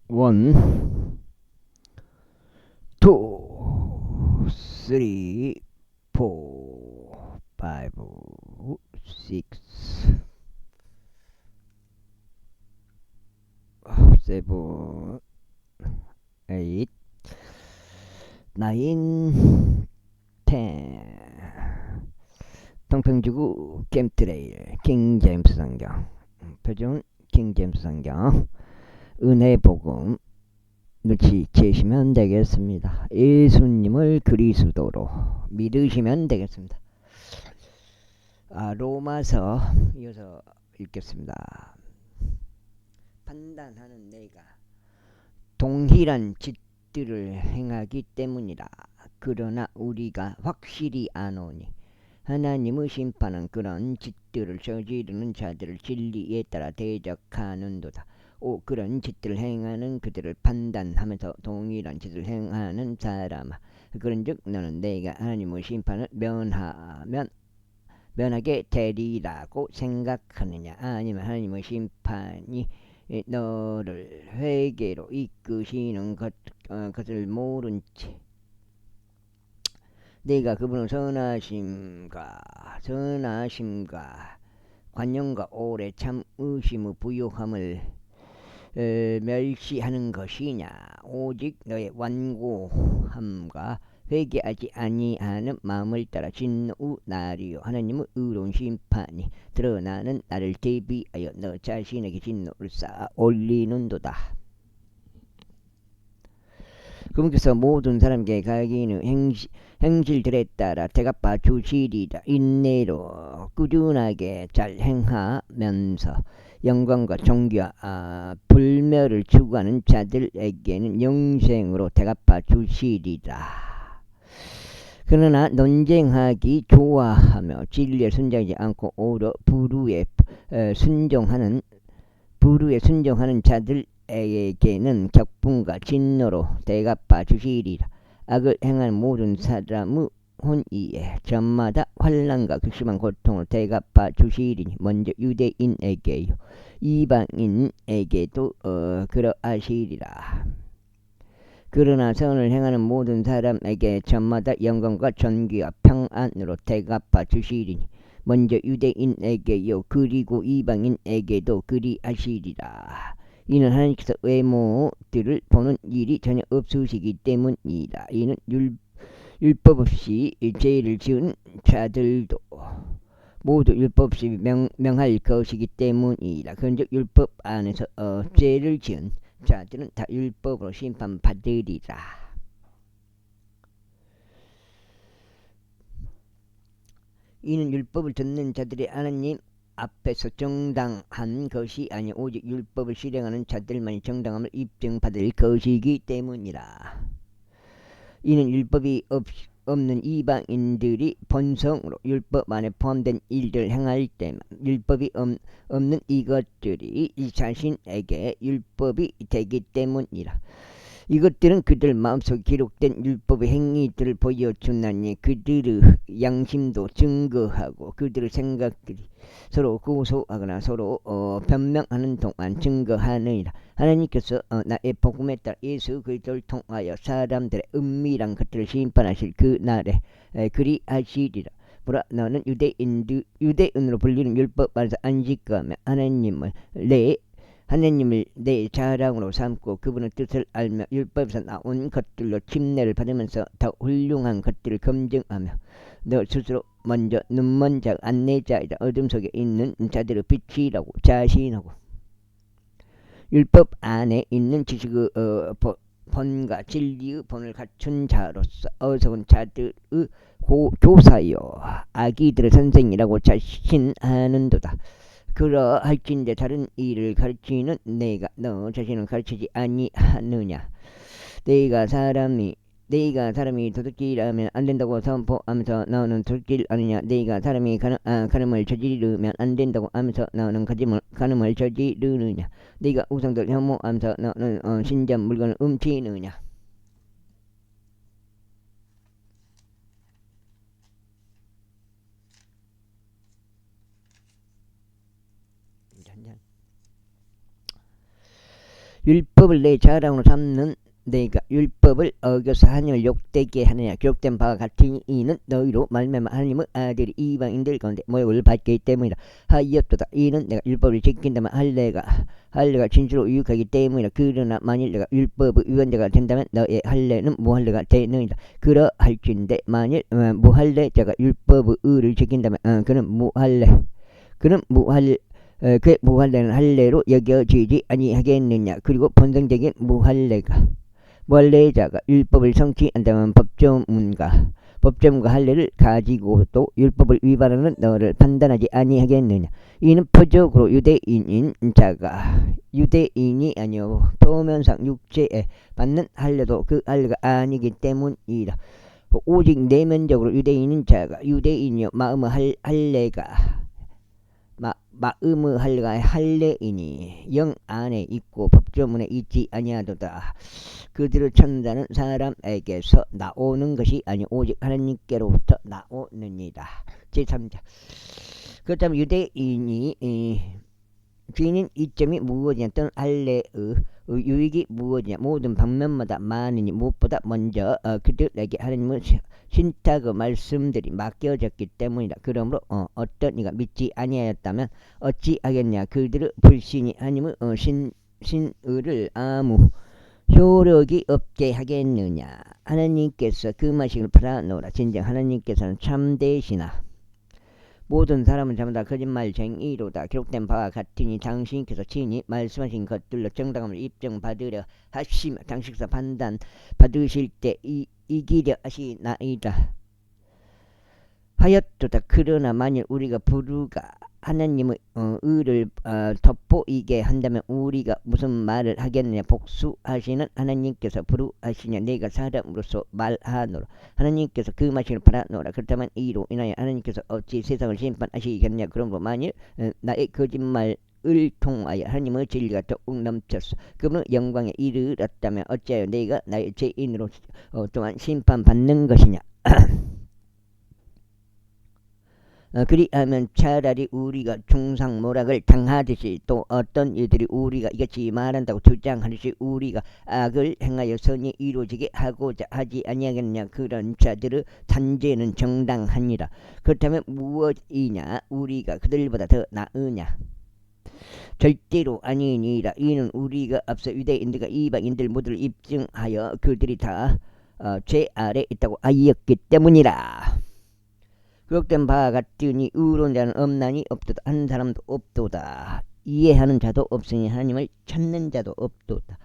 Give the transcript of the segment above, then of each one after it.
원, 투, 쓰리, 포, 파이브, 식스, 세븐, 에잇, 나인, 텐. 동평지구 캠트레일 킹제임스 성경, 표준 킹제임스 성경, 은혜복음 눈치채시면 되겠습니다. 예수님을 그리스도로 믿으시면 되겠습니다. 로마서 이어서 읽겠습니다. 판단하는 내가 동일한 짓들을 행하기 때문이라. 그러나 우리가 확실히 아노니 하나님의 심판은 그런 짓들을 저지르는 자들을 진리에 따라 대적하는도다. 그런 짓들을 행하는 그들을 판단하면서 동일한 짓을 행하는 사람아, 그런즉 너는 내가 하나님의 심판을 면하게 되리라고 생각하느냐? 아니면 하나님의 심판이 너를 회개로 이끄시는 것을 모른 채 내가 그분의 선하심과 관용과 오래 참으심의 부요함을 멸시하는 것이냐? 오직 너의 완고함과 회개하지 아니하는 마음을 따라 진노의 날이요 하나님의 의로운 심판이 드러나는 날을 대비하여 너 자신에게 진노를 쌓아 올리는도다. 그분께서 모든 사람에게 각인의 행실들에 따라 대갚아 주시리라. 인내로 꾸준하게 잘 행하면서 영광과 존귀와 불멸을 추구하는 자들에게는 영생으로 대갚아 주시리라. 그러나 논쟁하기 좋아하며 진리에 순종하지 않고 오히려 불의에 순종하는 자들에게는 격분과 진노로 대갚아 주시리라. 악을 행하는 모든 사람의 혼이에 저마다 환난과 극심한 고통을 대갚아 주시리니 먼저 유대인에게요 이방인에게도 그러하시리라. 그러나 선을 행하는 모든 사람에게 저마다 영광과 존귀와 평안으로 대갚아 주시리니 먼저 유대인에게요 그리고 이방인에게도 그리하시리라. 이는 하나님께서 외모들을 보는 일이 전혀 없으시기 때문이다. 이는 율법 없이 죄를 지은 자들도 모두 율법 없이 명할 것이기 때문이다. 그런즉 율법 안에서 죄를 지은 자들은 다 율법으로 심판받으리라. 이는 율법을 듣는 자들이 하나님 앞에서 정당한 것이 아니 오직 율법을 실행하는 자들만이 정당함을 입증받을 것이기 때문이라. 이는 율법이 없는 이방인들이 본성으로 율법 안에 포함된 일들을 행할 때만 율법이 없는 이것들이 자신에게 율법이 되기 때문이라. 이것들은 그들 마음속에 기록된 율법의 행위들을 보여주나니 그들의 양심도 증거하고 그들의 생각들이 서로 고소하거나 서로 변명하는 동안 증거하느니라. 하나님께서 나의 복음에 따라 예수 그리스도를 통하여 사람들의 은밀한 것들을 심판하실 그 날에 그리하시리라. 보라, 너는 유대인으로 불리는 율법 안에서 안식하며 하나님을 내 자랑으로 삼고 그분의 뜻을 알며 율법에서 나온 것들로 침례를 받으면서 더 훌륭한 것들을 검증하며 너 스스로 먼저 눈먼 자 안내자이다. 어둠 속에 있는 자들의 빛이라고 자신하고 율법 안에 있는 지식의 본과 진리의 본을 갖춘 자로서 어리석은 자들의 교사여 아기들의 선생이라고 자신하는도다. 그러할진대 다른 일을 가르치는 내가 너 자신을 가르치지 아니하느냐? 내가 사람이 도둑질하면 안 된다고 선포하면서 너는 도둑질 아니냐? 내가 사람이 간음을 저지르면 안 된다고 하면서 너는 간음을 저지르느냐? 내가 우상들 혐오하면서 너는 신전 물건을 훔치느냐? 율법을 내 자랑으로 삼는 내가 율법을 어겨서 하나님을 욕되게 하느냐. 기록된 바와 같은 이는 너희로 말미암아 하나님의 아들이 이방인들 가운데 모욕을 받기 때문이라 하였도다. 이는 내가 율법을 지킨다면 할례가 진실로 유익하기 때문이라. 그러나 만일 내가 율법의 위반자가 된다면 너의 할례는 무할례가 되느니라. 그러할진대 만일 무할례자가 율법의 의를 지킨다면 그는 그 무할례는 할례로 여겨지지 아니하겠느냐. 그리고 본성적인 무할례자가 율법을 성취한다면 법조문과 할례를 가지고도 율법을 위반하는 너를 판단하지 아니하겠느냐. 이는 표적으로 유대인이 아니오 표면상 육체에 받는 할례도 그 할례가 아니기 때문이라. 오직 내면적으로 유대인인 자가 유대인이요 마음의 할례가 할례이니 영 안에 있고 법조문에 있지 아니하도다. 그들을 찾는다는 사람에게서 나오는 것이 아니 오직 하나님께로부터 나오느니라. 제3자. 그렇다면 유대인이 주인인 이점이 무엇이냐 또는 할례의 유익이 무엇이냐. 모든 방면마다 많으니 무엇보다 먼저 그들에게 하나님의 신탁의 말씀들이 맡겨졌기 때문이다. 그러므로 어떤 이가 믿지 아니하였다면 어찌하겠냐. 그들의 불신이 하나님의 신의를 아무 효력이 없게 하겠느냐. 하나님께서 그 말씀을 팔아놓으라. 진정 하나님께서는 참되시나 모든 사람은 전부 다 거짓말쟁이로다. 기록된 바와 같으니 당신께서 친히 말씀하신 것들로 정당함을 입증받으려 하시며 당신께서 판단 받으실 때 이기려 하시나이다 하였도다. 그러나 만일 우리가 부르가 하나님의 의를 돋보이게 한다면 우리가 무슨 말을 하겠느냐. 복수하시는 하나님께서 부르하시냐. 내가 사람으로서 말하노라. 하나님께서 그 말씀을 팔아노라. 그렇다면 이로 인하여 하나님께서 어찌 세상을 심판하시겠냐. 그러므로 만일 나의 거짓말을 통하여 하나님의 진리가 더욱 넘쳤어 그분의 영광에 이르렀다면 어찌하여 내가 나의 죄인으로 또한 심판받는 것이냐. 그리하면 차라리 우리가 중상모락을 당하듯이 또 어떤 이들이 우리가 이같이 말한다고 주장하듯이 우리가 악을 행하여 선이 이루어지게 하고자 하지 아니하겠느냐. 그런 자들의 단죄는 정당하니라. 그렇다면 무엇이냐. 우리가 그들보다 더 나으냐. 절대로 아니니라. 이는 우리가 앞서 유대인들과 이방인들 모두를 입증하여 그들이 다 죄 아래 있다고 하였기 때문이라. 기록된 바와 같으니 의로운 자는 없나니 없도다. 한 사람도 없도다. 이해하는 자도 없으니 하나님을 찾는 자도 없도다.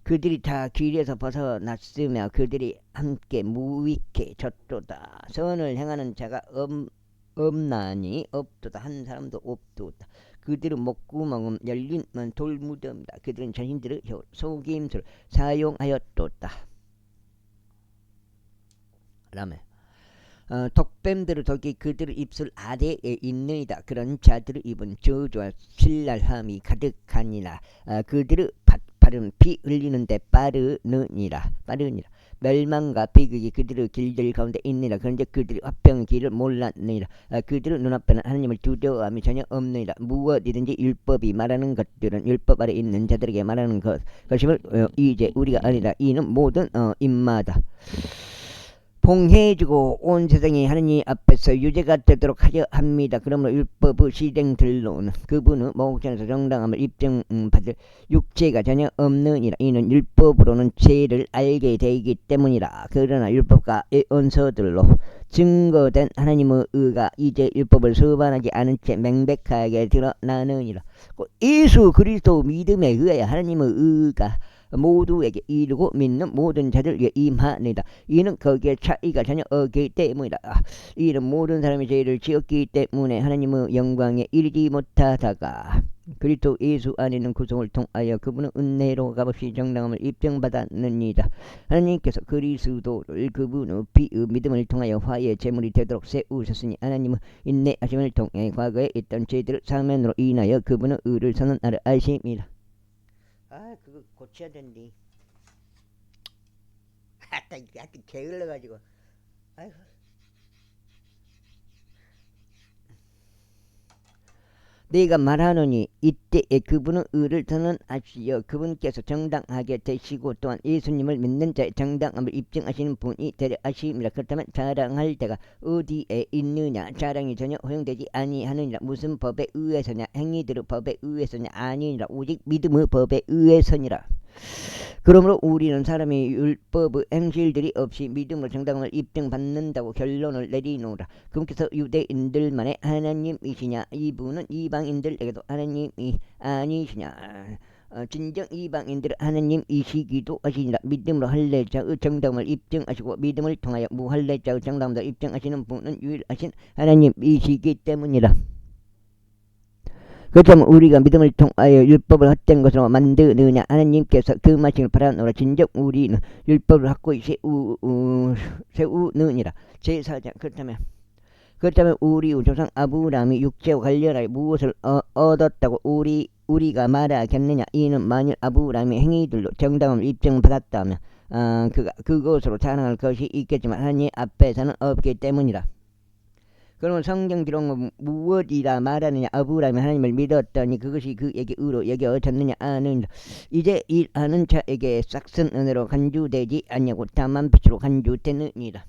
그들이 다 길에서 벗어났으며 그들이 함께 무익해졌도다. 선을 행하는 자가 없나니 없도다. 한 사람도 없도다. 그들은 목구멍은 열린 돌무덤이다. 그들은 자신들의 속임수를 사용하였도다. 라며 독뱀들의 독이 그들의 입술 아래에 있느니라. 그런 자들의 입은 저주와 신랄함이 가득하니라. 그들의 발은 피 흘리는데 빠르니라. 멸망과 비극이 그들의 길들 가운데 있느니라. 그런데 그들이 화평의 길을 몰랐느니라. 그들의 눈앞에는 하나님을 두려워함이 전혀 없느니라. 무엇이든지 율법이 말하는 것들은 율법 아래 있는 자들에게 말하는 것임을 이제 우리가 아니라 이는 모든 인마다 봉해주고 온 세상이 하느님 앞에서 유죄가 되도록 하려 합니다. 그러므로 율법의 실행들로는 그분의 목전에서 정당함을 입증받을 육체가 전혀 없느니라. 이는 율법으로는 죄를 알게 되기 때문이라. 그러나 율법과 예언서들로 증거된 하나님의 의가 이제 율법을 수반하지 않은 채 명백하게 드러나느니라. 예수 그리스도 믿음에 의하여 하나님의 의가 모두에게 이르고 믿는 모든 자들에게 임하니라. 이는 거기에 차이가 전혀 없기 때문이라. 이는 모든 사람이 죄를 지었기 때문에 하나님의 영광에 이르지 못하다가 그리스도 예수 안에는 구속을 통하여 그분은 은혜로 값없이 정당함을 입증받았느니라. 하나님께서 그리스도를 그분의 피의 믿음을 통하여 화해의 제물이 되도록 세우셨으니 하나님의 인내하심을 통해 과거에 있던 죄들을 사면으로 인하여 그분의 의를 선언하려 하심이라. 그거 고쳐야 된디. 하여튼 게을러가지고. 아이고. 내가 말하노니 이때에 그분은 의를 선언하시어 그분께서 정당하게 되시고 또한 예수님을 믿는 자의 정당함을 입증하시는 분이 되려 하심이라. 그렇다면 자랑할 때가 어디에 있느냐? 자랑이 전혀 허용되지 아니하느니라. 무슨 법에 의해서냐? 행위들의 법에 의해서냐? 아니니라. 오직 믿음의 법에 의해서니라. 그러므로 우리는 사람이 율법의 행실들이 없이 믿음으로 정당함을 입증받는다고 결론을 내리노라. 그분께서 유대인들만의 하나님이시냐? 이분은 이방인들에게도 하나님이 아니시냐? 진정 이방인들의 하나님이시기도 하시니라. 믿음으로 할례자의 정당함을 입증하시고 믿음을 통하여 무할례자의 정당함을 입증하시는 분은 유일하신 하나님이시기 때문이라. 그렇다면 우리가 믿음을 통하여 율법을 헛된 것으로 만드느냐? 하나님께서 그 말씀을 바라노라. 진정 우리는 율법을 확고히 세우느니라. 제4장. 그렇다면 우리 조상 아브라함이 육체와 관련하여 무엇을 얻었다고 우리가 말하겠느냐? 이는 만일 아브라함이 행위들로 정당함을 입증받았다면 그것으로 자랑할 것이 있겠지만 하나님 앞에서는 없기 때문이라. 그러면 성경 기록은 무엇이라 말하느냐? 아브라함이 하나님을 믿었더니 그것이 그에게 의로 여겨졌느냐? 아느니라. 이제 일하는 자에게 싹슨 은혜로 간주되지 않냐고 다만 빛으로 간주되느니라.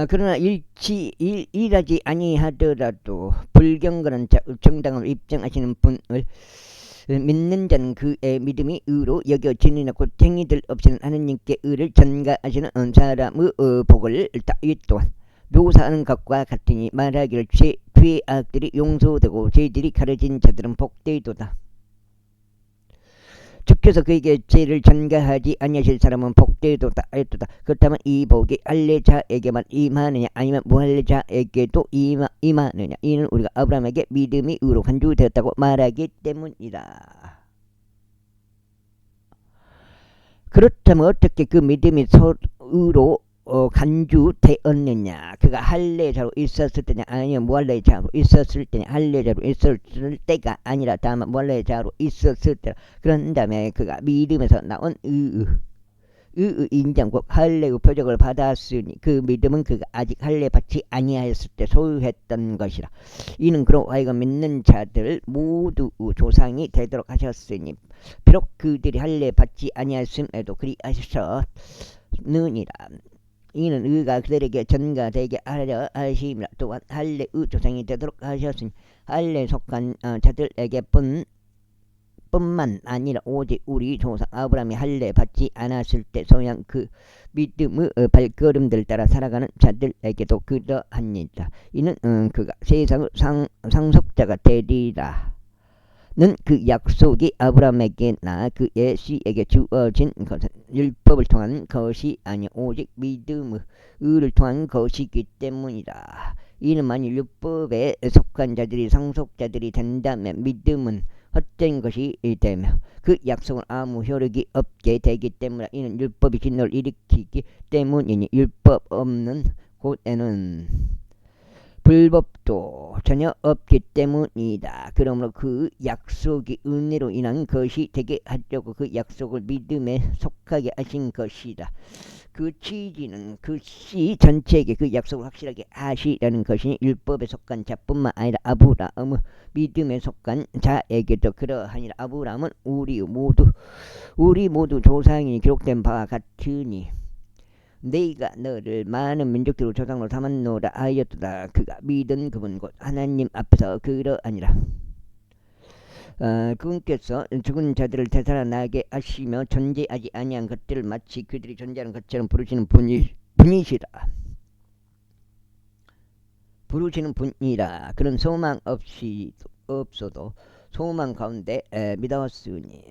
그러나 일하지 아니하더라도 불경건한 자 정당함을 입증하시는 분을 믿는 자는 그의 믿음이 의로 여겨지느냐? 곧 행위들 없이는 하나님께 의를 전가하시는 사람의 복을 따위 또한 묘사하는 것과 같으니 말하기를 죄악들이 용서되고 죄들이 가려진 자들은 복되도다. 주께서 그에게 죄를 전가하지 아니하실 사람은 복되도다 하였도다. 그렇다면 이 복이 할례자에게만 임하느냐? 아니면 무할례자에게도 임하느냐? 이는 우리가 아브라함에게 믿음이 의로 간주되었다고 말하기 때문이다. 그렇다면 어떻게 그 믿음이 의로 간주되었느냐? 그가 할례자로 있었을 때냐? 아니면 무할례자로 있었을 때냐? 할례자로 있었을 때가 아니라 다만 무할례자로 있었을 때라. 그런 다음에 그가 믿음에서 나온 의의 인정 곧 할례의 표적을 받았으니 그 믿음은 그가 아직 할례 받지 아니하였을 때 소유했던 것이라. 이는 그로 하여금 믿는 자들 모두 조상이 되도록 하셨으니 비록 그들이 할례 받지 아니하였음에도 그리하셨느니라. 이는 의가 그들에게 전가되게 하려 하심이라. 또한 할례의 조상이 되도록 하셨으니 할례에 속한 자들에게 뿐만 아니라 오직 우리 조상 아브라함이 할례 받지 않았을 때 소양 그 믿음의 발걸음들 따라 살아가는 자들에게도 그러하니라. 이는 그가 세상의 상속자가 되리라. 는 그 약속이 아브라함에게나 그의 씨에게 주어진 것은 율법을 통한 것이 아니 오직 믿음의 의를 통한 것이기 때문이다. 이는 만일 율법에 속한 자들이 상속자들이 된다면 믿음은 헛된 것이 되며 그 약속은 아무 효력이 없게 되기 때문이다. 이는 율법이 진노를 일으키기 때문이니 율법 없는 곳에는 불법도 전혀 없기 때문이다. 그러므로 그 약속이 은혜로 인한 것이 되게 하려고 그 약속을 믿음에 속하게 하신 것이다. 그 취지는 그 씨 전체에게 그 약속을 확실하게 하시라는 것이니 율법에 속한 자뿐만 아니라 아브라함은 믿음에 속한 자에게도 그러하니라. 아브라함은 우리 모두 조상이 기록된 바와 같으니 내가 너를 많은 민족들로 조상으로 삼았노라 하였도다. 그가 믿은 그분 곧 하나님 앞에서 그러하니라. 그분께서 죽은 자들을 되살아나게 하시며 존재하지 아니한 것들을 마치 그들이 존재하는 것처럼 부르시는 분이시라. 그런 소망 없어도 소망 가운데 믿었으니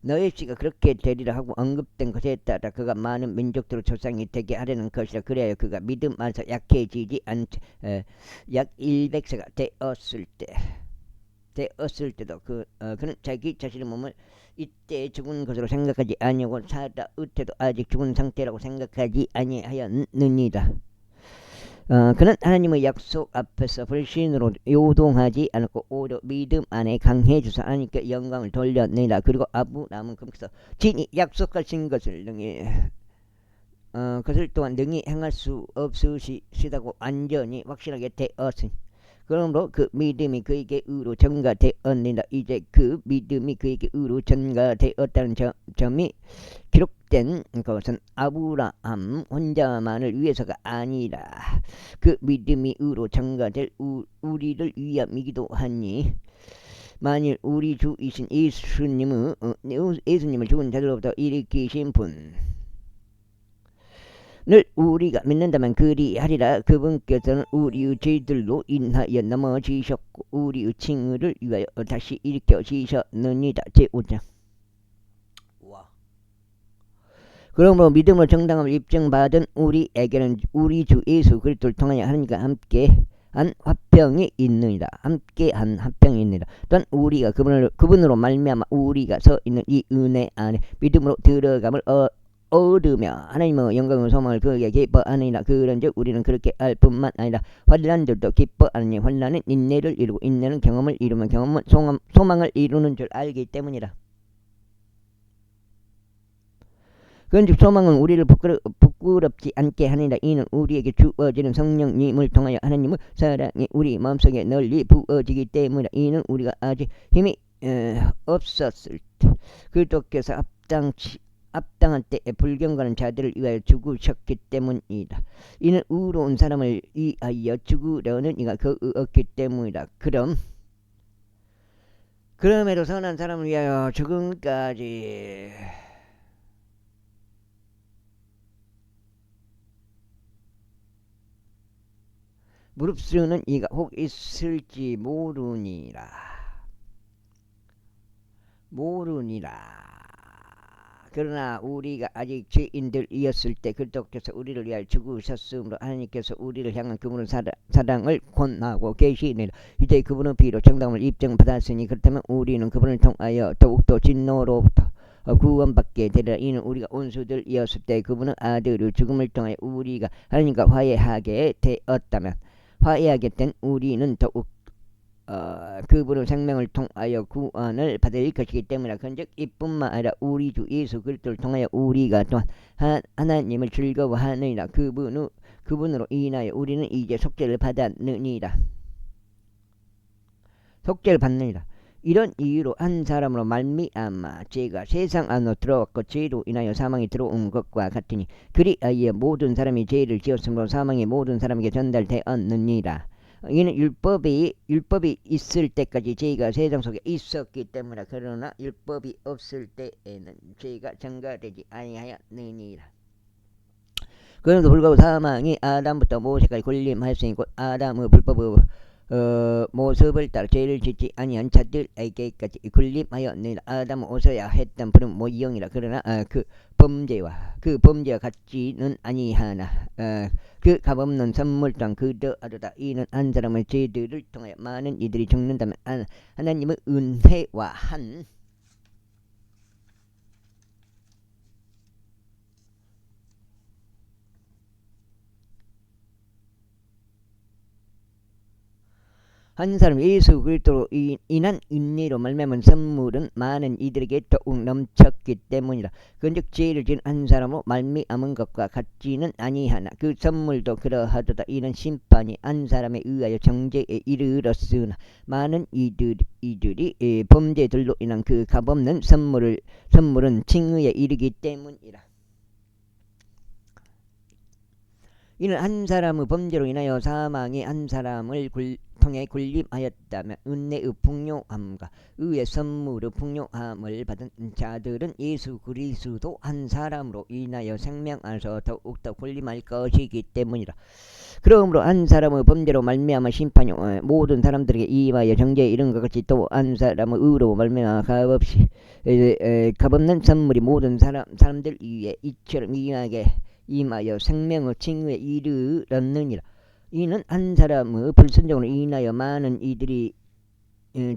너의 씨가 그렇게 되리라 하고 언급된 것에 따라 그가 많은 민족들로 조상이 되게 하려는 것이라. 그래야 그가 믿음 안에서 약해지지 않되 약 100세가 되었을 때도 그는 자기 자신의 몸을 이때 죽은 것으로 생각하지 아니하고 살아을 때도 아직 죽은 상태라고 생각하지 아니하였느니라. 그는 하나님의 약속 앞에서 불신으로 요동하지 않았고 오히려 믿음 안에 강해져서 하나님께 영광을 돌려내라. 그리고 아브라함은 그렇게 진이 약속하신 것을 능히 그것을 또한 능히 행할 수 없으시다고 완전히 확실하게 되었으니 그러므로 그 믿음이 그에게 의로 전가되었느니라. 이제 그 믿음이 그에게 의로 전가되었다는 점이 기록된 것은 아브라함 혼자만을 위해서가 아니라 그 믿음이 의로 전가될 우리를 위함이기도 하니 만일 우리 주이신 예수님을 죽은 자들로부터 일으키신 분을 우리가 믿는다면 그리하리라. 그분께서는 우리의 죄들로 인하여 넘어지셨고 우리의 칭의를 위하여 다시 일으켜지셨느니라. 제5장. 그러므로 믿음으로 정당함을 입증받은 우리에게는 우리 주 예수 그리스도를 통하여 하나님과 함께한 화평이 있느니라. 함께한 화평이 있느니라. 또한 우리가 그분으로 말미암아 우리가 서 있는 이 은혜 안에 믿음으로 들어감을 얻으며 하나님의 영광의 소망을 그에게 기뻐하느니라. 그런즉 우리는 그렇게 알 뿐만 아니라 환난들도 기뻐하느니 환난은 인내를 이루고 인내는 경험을 이루면 경험은 소망을 이루는 줄 알기 때문이라. 그런즉 소망은 우리를 부끄럽지 않게 하니라. 이는 우리에게 주어지는 성령님을 통하여 하나님의 사랑이 우리 마음속에 널리 부어지기 때문이라. 이는 우리가 아직 힘이 없었을 때 그리스도께서 합당한 때에 불경건한 자들을 위하여 죽으셨기 때문이다. 이는 의로운 사람을 위하여 죽으려는 이가 그 없기 때문이다. 그럼에도 선한 사람을 위하여 죽음까지 무릅쓰는 이가 혹 있을지 모르니라. 그러나 우리가 아직 죄인들이었을 때 그리스도께서 우리를 위하여 죽으셨으므로 하나님께서 우리를 향한 그분의 사랑을 권하고 계시니라. 이제 그분의 피로 정당함을 입증받았으니 그렇다면 우리는 그분을 통하여 더욱더 진노로부터 구원받게 되리라. 이는 우리가 원수들이었을 때 그분의 아들의 죽음을 통하여 우리가 하나님과 화해하게 되었다면 화해하게 된 우리는 더욱 그분의 생명을 통하여 구원을 받을 것이기 때문이라. 그런즉 이뿐만 아니라 우리 주 예수 그리스도를 통하여 우리가 또한 하나님을 즐거워하느니라. 그분으로 인하여 우리는 이제 속죄를 받느니라. 이런 이유로 한 사람으로 말미암아 죄가 세상 안으로 들어왔고 죄로 인하여 사망이 들어온 것과 같으니 그리하여 모든 사람이 죄를 지었으므로 사망이 모든 사람에게 전달되었느니라. 이는 율법이 있을 때까지 죄가 세상 속에 있었기 때문이라. 그러나 율법이 없을 때에는 죄가 전가되지 아니하였느니라. 그럼에도 불구하고 사망이 아담부터 모세까지 군림하였으니 곧 아담의 불법의 모습을 따라 죄를 짓지 아니한 자들에게까지 군림하였느니라. 아담은 오셔야 했던 푸른 모형이라. 그러나 그 범죄와 같지는 아니하나 그 값없는 선물 또한 그러하도다. 이는 한 사람의 죄들을 통하여 많은 이들이 죽는다면 하나님의 은혜와 한 사람 예수 그리스도로 인한 인내로 말미암은 선물은 많은 이들에게 더욱 넘쳤기 때문이라. 그런즉 죄를 지은 한 사람으로 말미암은 것과 같지는 아니하나 그 선물도 그러하도다. 이는 심판이 한 사람에 의하여 정죄에 이르렀으나 많은 이들이 범죄들로 인한 그 값없는 선물은 칭의에 이르기 때문이라. 이는 한 사람의 범죄로 인하여 사망이 한 사람을 통해 군림하였다면 은혜의 풍요함과 의의 선물의 풍요함을 받은 자들은 예수 그리스도 한 사람으로 인하여 생명 안에서 더욱더 군림할 것이기 때문이라. 그러므로 한 사람의 범죄로 말미암아 심판이 모든 사람들에게 임하여 정죄에 이른 것 같이 또 한 사람의 의로 말미암아 값없는 선물이 모든 사람들 위에 이처럼 임하여 생명의 칭의에 이르렀느니라. 이는 한 사람의 불순종으로 인하여 많은 이들이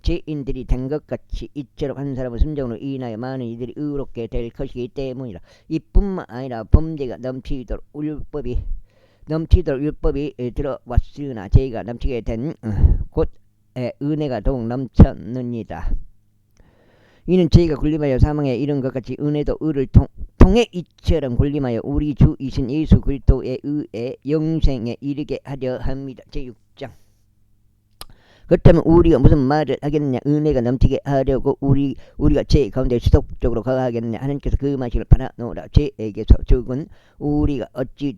죄인들이 된 것 같이 이처럼 한 사람의 순종으로 인하여 많은 이들이 의롭게 될 것이기 때문이라. 이뿐만 아니라 범죄가 넘치도록 율법이 넘치도록 율법이 들어왔으나 죄가 넘치게 된 곧 은혜가 더욱 넘쳤느니라. 이는 죄가 군림하여 사망에 이른 것 같이 은혜도 의를 통해 이처럼 군림하여 우리 주이신 예수 그리스도의 의에 영생에 이르게 하려 합니다. 제6장. 그렇다면 우리가 무슨 말을 하겠느냐? 은혜가 넘치게 하려고 우리가 죄 가운데 지속적으로 거하겠느냐? 하나님께서 그 말씀을 받아놓으라. 죄에게서 죽은 우리가 어찌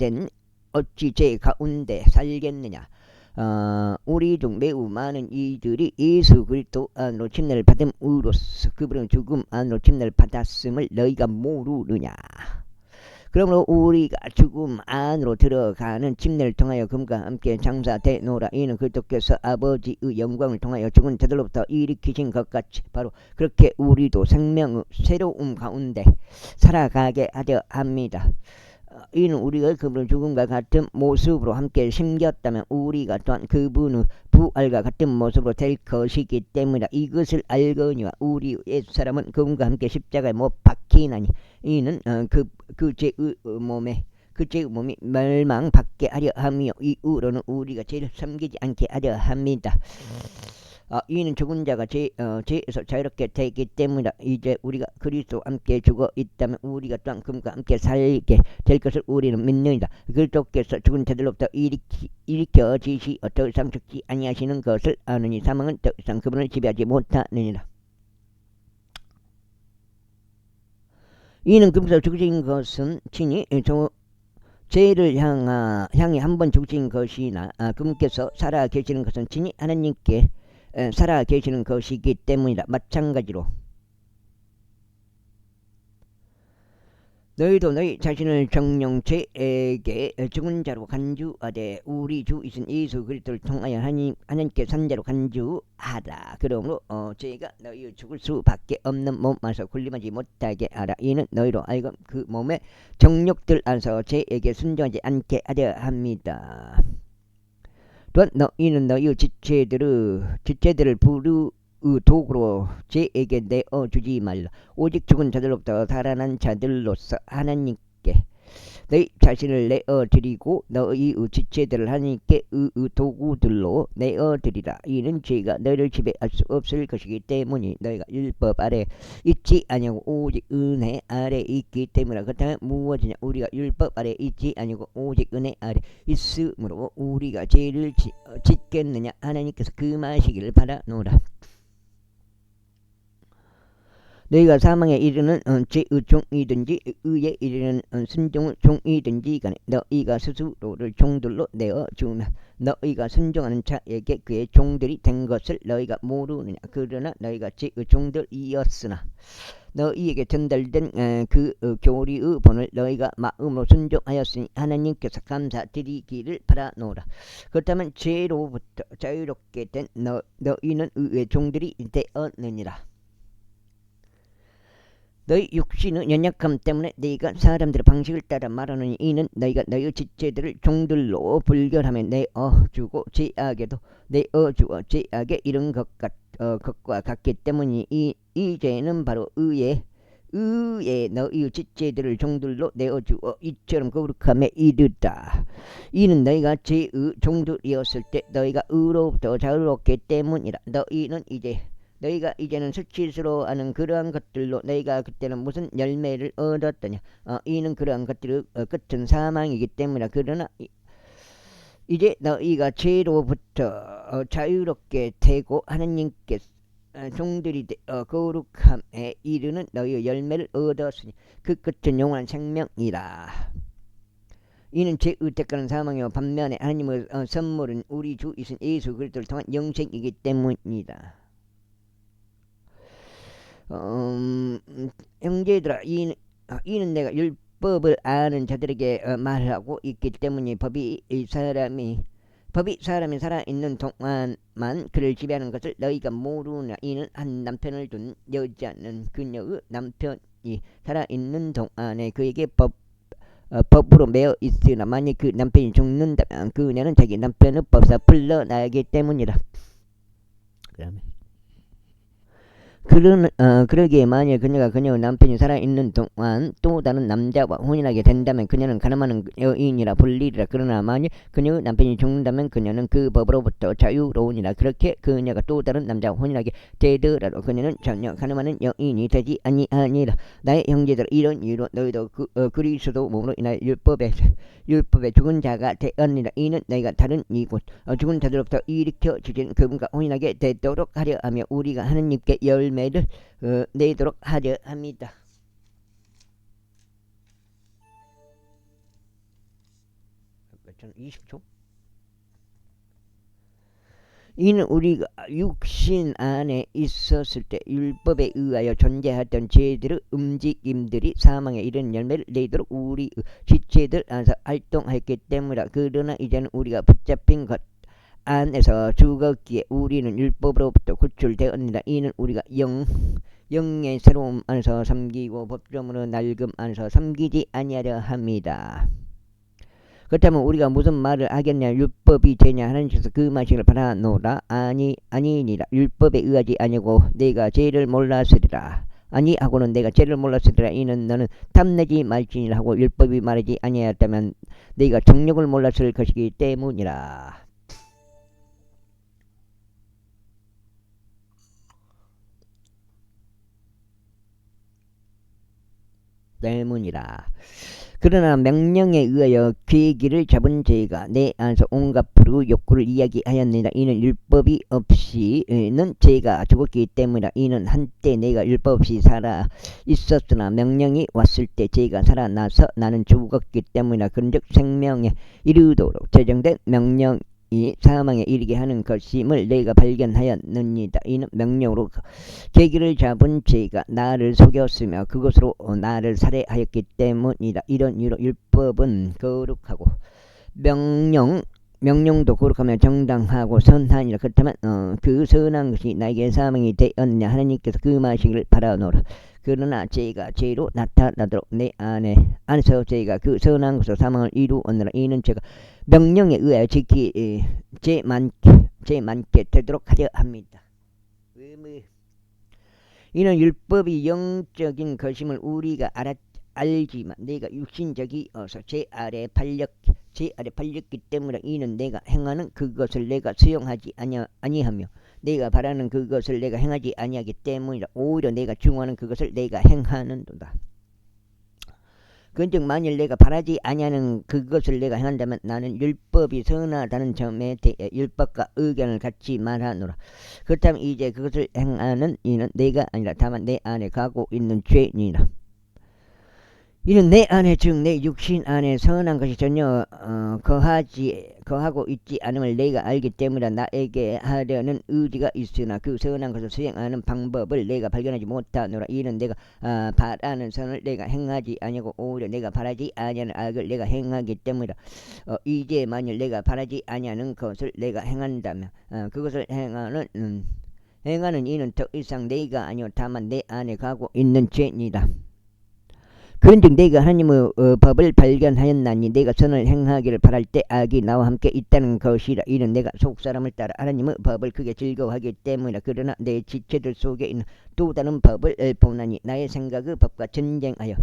죄 가운데 살겠느냐? 우리 중 매우 많은 이들이 예수 그리스도 안으로 침례를 받음으로써 그분은 죽음 안으로 침례를 받았음을 너희가 모르느냐? 그러므로 우리가 죽음 안으로 들어가는 침례를 통하여 그분과 함께 장사되노라. 이는 그리스도께서 아버지의 영광을 통하여 죽은 자들로부터 일으키신 것 같이 바로 그렇게 우리도 생명의 새로움 가운데 살아가게 하려 합니다. 이는 우리가 그분의 죽음과 같은 모습으로 함께 심겼다면 우리가 또한 그분의 부활과 같은 모습으로 될 것이기 때문이다. 이것을 알거니와 우리 옛사람은 그분과 함께 십자가에 못 박히나니 이는 그 죄의 몸이 멸망받게 하려 하며 이후로는 우리가 죄를 섬기지 않게 하려 합니다. 이는 죽은 자가 죄에서 자유롭게 되기 때문이다. 이제 우리가 그리스도와 함께 죽어 있다면 우리가 또한 그분과 함께 살게 될 것을 우리는 믿느니라. 그리스도께서 죽은 자들로부터 일으켜지시어 더 이상 죽지 아니하시는 것을 아느니 사망은 더 이상 그분을 지배하지 못하느니라. 이는 그분께서 죽으신 것은 친히 죄를 향해 한번 죽으신 것이나 그분께서 살아 계시는 것은 친히 하나님께 살아 계시는 것이기 때문이다. 마찬가지로 너희도 너희 자신을 정령 죄에게 죽은 자로 간주하되 우리 주이신 예수 그리스도를 통하여 하나님께 산 자로 간주하라. 그러므로 죄가 너희 죽을 수밖에 없는 몸 안에서 군림하지 못하게 하라. 이는 너희로 하여금 그 몸의 정욕들 안에서 죄에게 순종하지 않게 하려 합니다. 또한 너희는 너희의 지체들을 부르 도구로 죄에게 내어주지 말라. 오직 죽은 자들로부터 살아난 자들로서 하나님께 너희 자신을 내어드리고 너희의 지체들을 하나님께 도구들로 내어드리라. 이는 죄가 너희를 지배할 수 없을 것이기 때문이 너희가 율법 아래 있지 아니하고 오직 은혜 아래 있기 때문이라. 그렇다면 무엇이냐? 우리가 율법 아래 있지 아니고 오직 은혜 아래 있으므로 우리가 죄를 짓겠느냐? 하나님께서 금하시기를 바라노라. 너희가 사망에 이르는 죄의 종이든지 의에 이르는 순종의 종이든지 간에 너희가 스스로를 종들로 내어주면 너희가 순종하는 자에게 그의 종들이 된 것을 너희가 모르느냐? 그러나 너희가 죄의 종들이었으나 너희에게 전달된 그 교리의 본을 너희가 마음으로 순종하였으니 하나님께서 감사드리기를 바라노라. 그렇다면 죄로부터 자유롭게 된 너희는 의의 종들이 되었느니라. 너희 육신의 연약함 때문에 너희가 사람들의 방식을 따라 말하느니 이는 너희가 너희 지체들을 종들로 불결하며 내어주고 죄악에도 내어주어 죄악에 이른 것과 같기 때문이 이제는 바로 의에 너희 지체들을 종들로 내어주어 이처럼 거룩함에 이르다. 이는 너희가 죄의 종들이었을 때 너희가 의로부터 자유롭기 때문이라. 너희가 이제는 수치스러워하는 그러한 것들로 너희가 그때는 무슨 열매를 얻었더냐? 이는 그러한 것들의 끝은 사망이기 때문이라. 그러나 이제 너희가 죄로부터 자유롭게 되고 하나님께 종들이 거룩함에 이르는 너희의 열매를 얻었으니 그 끝은 영원한 생명이라. 이는 죄의 대가는 사망이요 반면에 하나님의 선물은 우리 주이신 예수 그리스도를 통한 영생이기 때문이다. 형제들아, 이는 내가 율법을 아는 자들에게 말하고 있기 때문에 법이 사람이 살아있는 동안만 그를 지배하는 것을 너희가 모르나. 이는 한 남편을 둔 여자는 그녀의 남편이 살아있는 동안에 그에게 법으로 매어 있으나 만약 그 남편이 죽는다면 그녀는 자기 남편의 법에서 풀려나기 때문이라. 그러기에 만일 그녀가 그녀의 남편이 살아있는 동안 또 다른 남자와 혼인하게 된다면 그녀는 가늠하는 여인이라 불리리라. 그러나 만일 그녀의 남편이 죽는다면 그녀는 그 법으로부터 자유로우니라. 그렇게 그녀가 또 다른 남자와 혼인하게 되더라도 그녀는 전혀 가늠하는 여인이 되지 아니하니라. 나의 형제들, 이런 이유로 너희도 그리스도 몸으로 인하여 율법에 죽은 자가 되었느니라. 이는 너희가 다른 이곳 죽은 자들로부터 일으켜 주신 그분과 혼인하게 되도록 하려 하며 우리가 하느님께 열매를 내도록 하려 합니다. 전 20초. 이는 우리가 육신 안에 있었을 때 율법에 의하여 존재하던 죄들의 움직임들이 사망에 이른 열매를 내도록 우리 지체들 안에서 활동했기 때문이다. 그러나 이제는 우리가 붙잡힌 것 안에서 죽었기에 우리는 율법으로부터 구출되었느니라. 이는 우리가 영의 새로움 안에서 섬기고 법정으로 낡음 안에서 섬기지 아니하려 합니다. 그렇다면 우리가 무슨 말을 하겠냐? 율법이 되냐? 하나님께서 그 말씀을 바라노라. 아니니라. 율법에 의하지 아니고 내가 죄를 몰랐으리라. 아니하고는 내가 죄를 몰랐으리라. 이는 너는 탐내지 말지니라 하고 율법이 말하지 아니하였다면 내가 정욕을 몰랐을 것이기 때문이라. 그러나 명령에 의하여 계기를 잡은 죄가 내 안에서 온갖 불의 욕구를 이야기하였느니라. 이는 율법이 없이는 죄가 죽었기 때문이라. 이는 한때 내가 율법 없이 살아 있었으나 명령이 왔을 때 죄가 살아나서 나는 죽었기 때문이라. 그런즉 생명에 이르도록 제정된 명령 이 사망에 이르게 하는 것임을 내가 발견하였느니라. 이는 명령으로 계기를 잡은 죄가 나를 속였으며 그것으로 나를 살해하였기 때문이다. 이런 이유로 율법은 거룩하고 명령도 거룩하며 정당하고 선하니라. 그렇다면 그 선한 것이 나에게 사망이 되었느냐? 하나님께서 그 마시기를 바라노라. 그러나 죄가 죄로 나타나도록 내 안에서 죄가 그 선한 것으로 사망을 이루었느라. 이는 제가 명령에 의하여 죄 많게 되도록 하려 합니다. 이는 율법이 영적인 것임을 우리가 알지만 내가 육신적이어서 죄 아래 팔렸기 때문에 이는 내가 행하는 그것을 내가 수용하지 아니하며 내가 바라는 그것을 내가 행하지 아니하기 때문이라. 오히려 내가 중요하는 그것을 내가 행하는도다. 그런즉 만일 내가 바라지 아니하는 그것을 내가 행한다면 나는 율법이 선하다는 점에 대해 율법과 의견을 갖지 말하노라. 그렇다면 이제 그것을 행하는 이는 내가 아니라 다만 내 안에 가고 있는 죄니라. 이는 내 안에 즉 내 육신 안에 선한 것이 전혀 거하고 있지 않음을 내가 알기 때문이라. 나에게 하려는 의지가 있으나 그 선한 것을 수행하는 방법을 내가 발견하지 못하노라. 이는 내가 바라는 선을 내가 행하지 아니하고 오히려 내가 바라지 아니하는 악을 내가 행하기 때문이라. 이제 만일 내가 바라지 아니하는 것을 내가 행한다면 그것을 행하는 이는 더 이상 내가 아니요 다만 내 안에 가고 있는 죄니라. 그런즉 내가 하나님의 법을 발견하였나니 내가 선을 행하기를 바랄 때 악이 나와 함께 있다는 것이라. 이는 내가 속사람을 따라 하나님의 법을 크게 즐거워하기 때문이라. 그러나 내 지체들 속에 있는 또 다른 법을 보나니 나의 생각의 법과 전쟁하여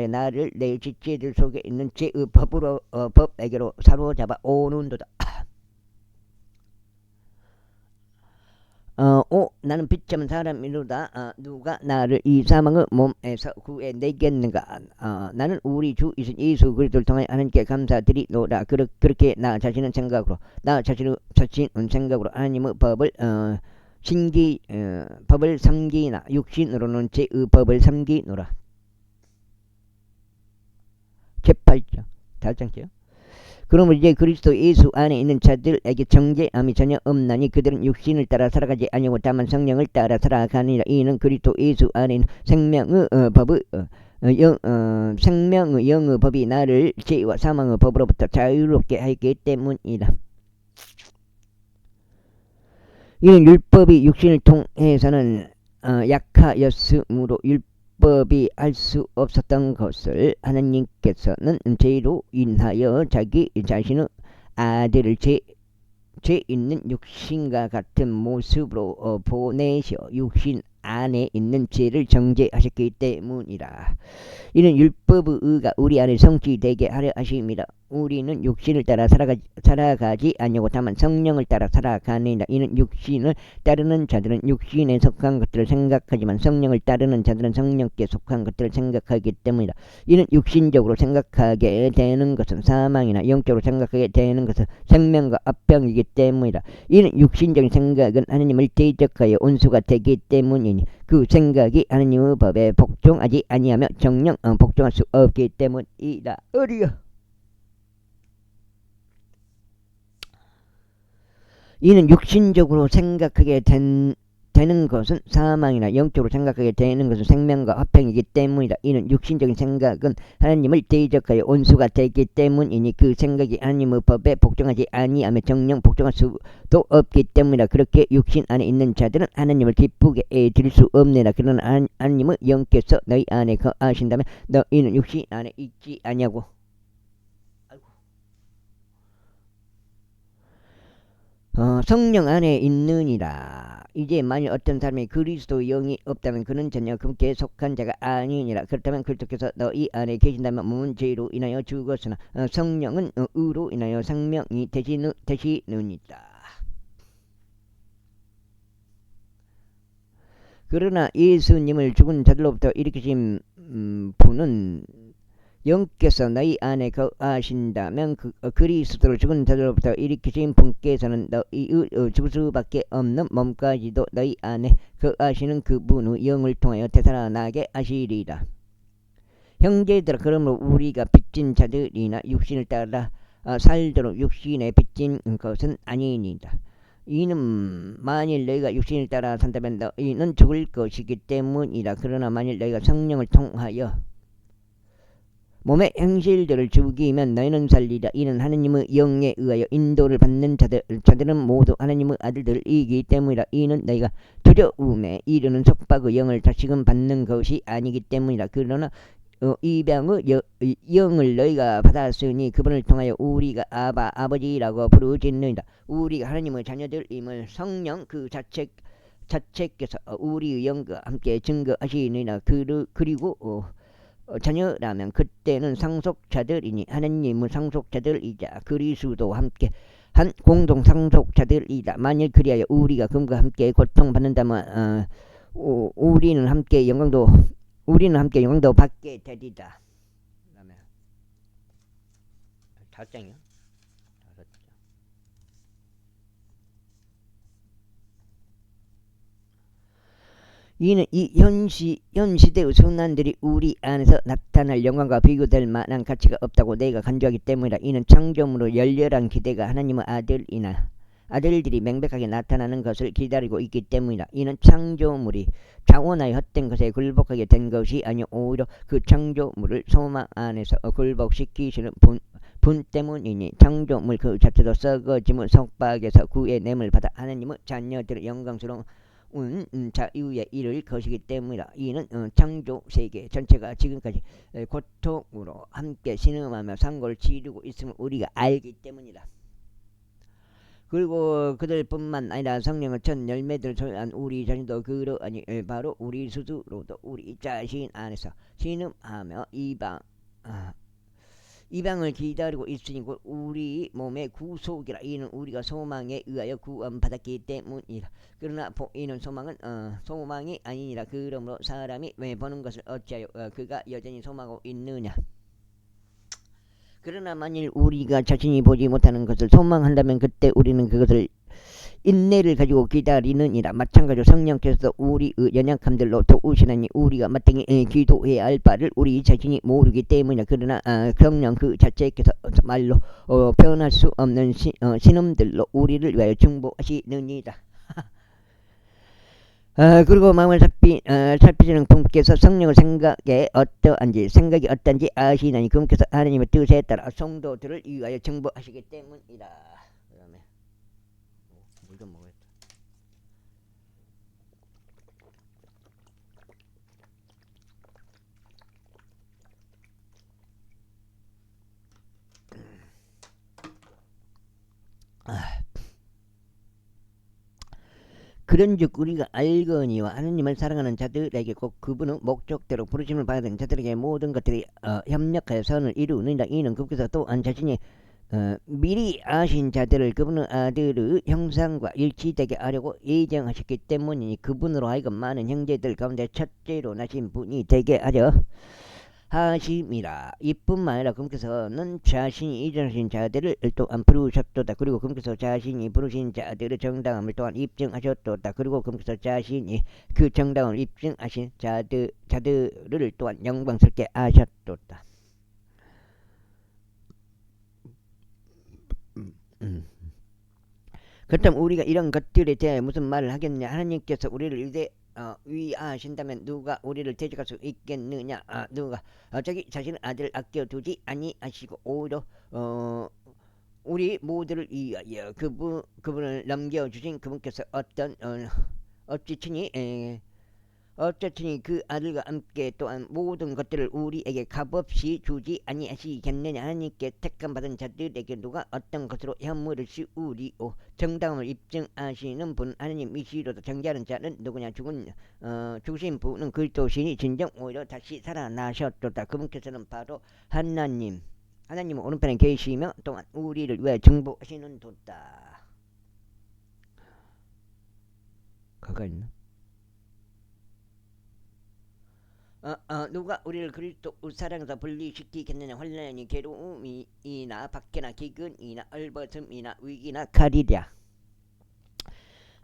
나를 내 지체들 속에 있는 죄의 법에게로 사로잡아 오는도다. 나는 비참한 사람이로다. 누가 나를 이 사망의 몸에서 구해내겠는가? 나는 우리 주 예수 그리스도를 통하여 하나님께 감사드리노라. 그렇게 나 자신은 생각으로 하나님의 법을 법을 섬기나 육신으로는 제의 법을 섬기노라. 제8장 8장째요. 그러므로 이제 그리스도 예수 안에 있는 자들에게 정죄함이 전혀 없나니 그들은 육신을 따라 살아가지 아니하고 다만 성령을 따라 살아가니라. 이는 그리스도 예수 안에 있는 생명의 영의 법이 나를 죄와 사망의 법으로부터 자유롭게 하기 때문이다. 이는 율법이 육신을 통해서는 약하였으므로 율법이 할 수 없었던 것을 하나님께서는 죄로 인하여 자기 자신의 아들을 죄 있는 육신과 같은 모습으로 보내셔 육신 안에 있는 죄를 정죄하셨기 때문이라. 이는 율법의 의가 우리 안에 성취되게 하려 하심이라. 우리는 육신을 따라 살아가지 아니하고 다만 성령을 따라 살아가느니라. 이는 육신을 따르는 자들은 육신에 속한 것들을 생각하지만 성령을 따르는 자들은 성령께 속한 것들을 생각하기 때문이다. 이는 육신적으로 생각하게 되는 것은 사망이나 영적으로 생각하게 되는 것은 생명과 합병이기 때문이다. 이는 육신적인 생각은 하나님을 대적하여 온수가 되기 때문이니 그 생각이 하나님의 법에 복종하지 아니하며 정령 복종할 수 없기 때문이다. 어리야. 이는 육신적으로 생각하게 되는 것은 사망이나 영적으로 생각하게 되는 것은 생명과 화평이기 때문이다. 이는 육신적인 생각은 하나님을 대적하여 온수가 되기 때문이니 그 생각이 하나님의 법에 복종하지 아니하며 정령 복종할 수도 없기 때문이다. 그렇게 육신 안에 있는 자들은 하나님을 기쁘게 드릴 수 없느니라. 그러나 하나님의 영께서 너희 안에 거하신다면 너희는 육신 안에 있지 아니하고. 성령 안에 있느니라. 이제 만일 어떤 사람이 그리스도 영이 없다면 그는 전혀 그분께 속한 자가 아니니라. 그렇다면 그리스도께서 너희 안에 계신다면 몸은 죄로 인하여 죽었으나 성령은 의로 인하여 생명이 되시느니라. 그러나 예수님을 죽은 자들로부터 일으키신 분은 영께서 너희 안에 거하신다면 그리스도를 죽은 자들로부터 일으키신 분께서는 너희의 죽을 수밖에 없는 몸까지도 너희 안에 거하시는 그분의 영을 통하여 되살아나게 하시리라. 형제들아, 그러므로 우리가 빚진 자들이나 육신을 따라 살도록 육신에 빚진 것은 아니니라. 이는 만일 너희가 육신을 따라 산다면 너희는 죽을 것이기 때문이라. 그러나 만일 너희가 성령을 통하여 몸의 행실들을 죽이면 너희는 살리라. 이는 하나님의 영에 의하여 인도를 받는 자들은 모두 하나님의 아들들이기 때문이라. 이는 너희가 두려움에 이르는 속박의 영을 다시금 받는 것이 아니기 때문이라. 그러나 이방의 영을 너희가 받았으니 그분을 통하여 우리가 아바 아버지라고 부르짖느니라. 우리가 하나님의 자녀들임을 성령 그 자체께서 우리의 영과 함께 증거하시느니라. 그리고 자녀라면 그때는 상속자들이니 하나님의 상속자들이자 그리스도와 함께 한 공동 상속자들이다. 만일 그리하여 우리가 그분과 함께 고통받는다면 우리는 함께 영광도 받게 되리다. 다섯 장이요? 이는 이 현시대의 선난들이 우리 안에서 나타날 영광과 비교될 만한 가치가 없다고 내가 간주하기 때문이다. 이는 창조물로 열렬한 기대가 하나님의 아들들이 명백하게 나타나는 것을 기다리고 있기 때문이다. 이는 창조물이 자원하여 헛된 것에 굴복하게 된 것이 아니오 오히려 그 창조물을 소망 안에서 굴복시키시는 분 때문이니 창조물 그 자체도 썩어짐의 속박에서 구해냄을 받아 하나님의 자녀들의 영광스러운 자유의 일을 것이기 때문이다. 이는 창조 세계 전체가 지금까지 고통으로 함께 신음하며 상고를 치르고 있음을 우리가 알기 때문이다. 그리고 그들뿐만 아니라 성령의 첫 열매들을 소유한 우리 자신도 그러하니 바로 우리 스스로도 우리 자신 안에서 신음하며 이방을 기다리고 있으니 우리 몸의 구속이라. 이는 우리가 소망에 의하여 구원받았기 때문이라. 그러나 보이는 소망은 소망이 아니니라. 그러므로 사람이 왜 보는 것을 어찌하여 그가 여전히 소망하고 있느냐. 그러나 만일 우리가 자신이 보지 못하는 것을 소망한다면 그때 우리는 그것을 인내를 가지고 기다리느니라. 마찬가지로 성령께서도 우리의 연약함들로 도우시나니 우리가 마땅히 기도해야 할 바를 우리 자신이 모르기 때문이라. 그러나 성령 그 자체께서 말로 표현할 수 없는 신음들로 우리를 위하여 중보하시느니라. 그리고 마음을 살피시는 분께서 성령의 생각이 어떠한지 아시나니 그분께서 하나님의 뜻에 따라 성도들을 위하여 정보하시기 때문이다. 그 다음에 물 좀 먹어야겠다. 그런즉 우리가 알거니와 하느님을 사랑하는 자들에게 꼭 그분의 목적대로 부르심을 받은 자들에게 모든 것들이 협력하여 선을 이루느니라. 이는 그께서 또한 자신이 미리 아신 자들을 그분의 아들의 형상과 일치되게 하려고 예정하셨기 때문이니 그분으로 하여금 많은 형제들 가운데 첫째로 나신 분이 되게 하려 하심이라. 이뿐만 아니라 그분께서는 자신이 이전하신 자들을 또한 부르셨도다. 그리고 그분께서 자신이 부르신 자들의 정당함을 또한 입증하셨도다. 그리고 그분께서 자신이 그 정당함을 입증하신 자들을 또한 영광스럽게 하셨도다. 그렇다면 우리가 이런 것들에 대해 무슨 말을 하겠냐. 하나님께서 우리를 위하신다면 누가 우리를 대적할 수 있겠느냐. 누가 자기 자신의 아들을 아껴두지 아니하시고 오히려 우리 모두를 위하여 그분을 남겨주신 그분께서 어쨌든이 그 아들과 함께 또한 모든 것들을 우리에게 값없이 주지 아니하시겠느냐. 하나님께 택함 받은 자들에게 누가 어떤 것으로 혐오를 씌우리오. 정당함을 입증하시는 분 하나님이시로다. 정죄하는 자는 누구냐. 죽으신 분은 그리스도시니 진정 오히려 다시 살아나셨도다. 그분께서는 바로 하나님은 오른편에 계시며 또한 우리를 위해 정복하시는 도다. 그거 있나? 누가 우리를 그리스도 사랑에서 분리시키겠느냐. 환난이 괴로움이나 박해나 기근이나 얼버슴이나 위기나 칼이랴.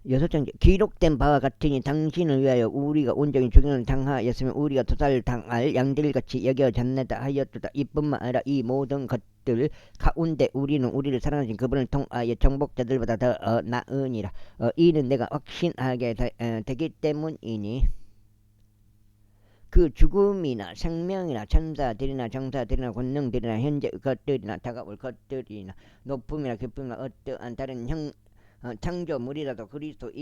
6장째. 기록된 바와 같으니 당신을 위하여 우리가 온전히 죽임을 당하였으면 우리가 도살당할 양들같이 여겨졌나다 하였도다. 이뿐만 아니라 이 모든 것들 가운데 우리는 우리를 사랑하신 그분을 통하여 정복자들보다 더 나으니라. 이는 내가 확신하게 되기 때문이니 그 죽음이나 생명이나 천사들이나 정사들이나 권능들이나 현재 것들이나 다가올 것들이나 높음이나 기쁨이나 어떠한 다른 창조물이라도 그리스도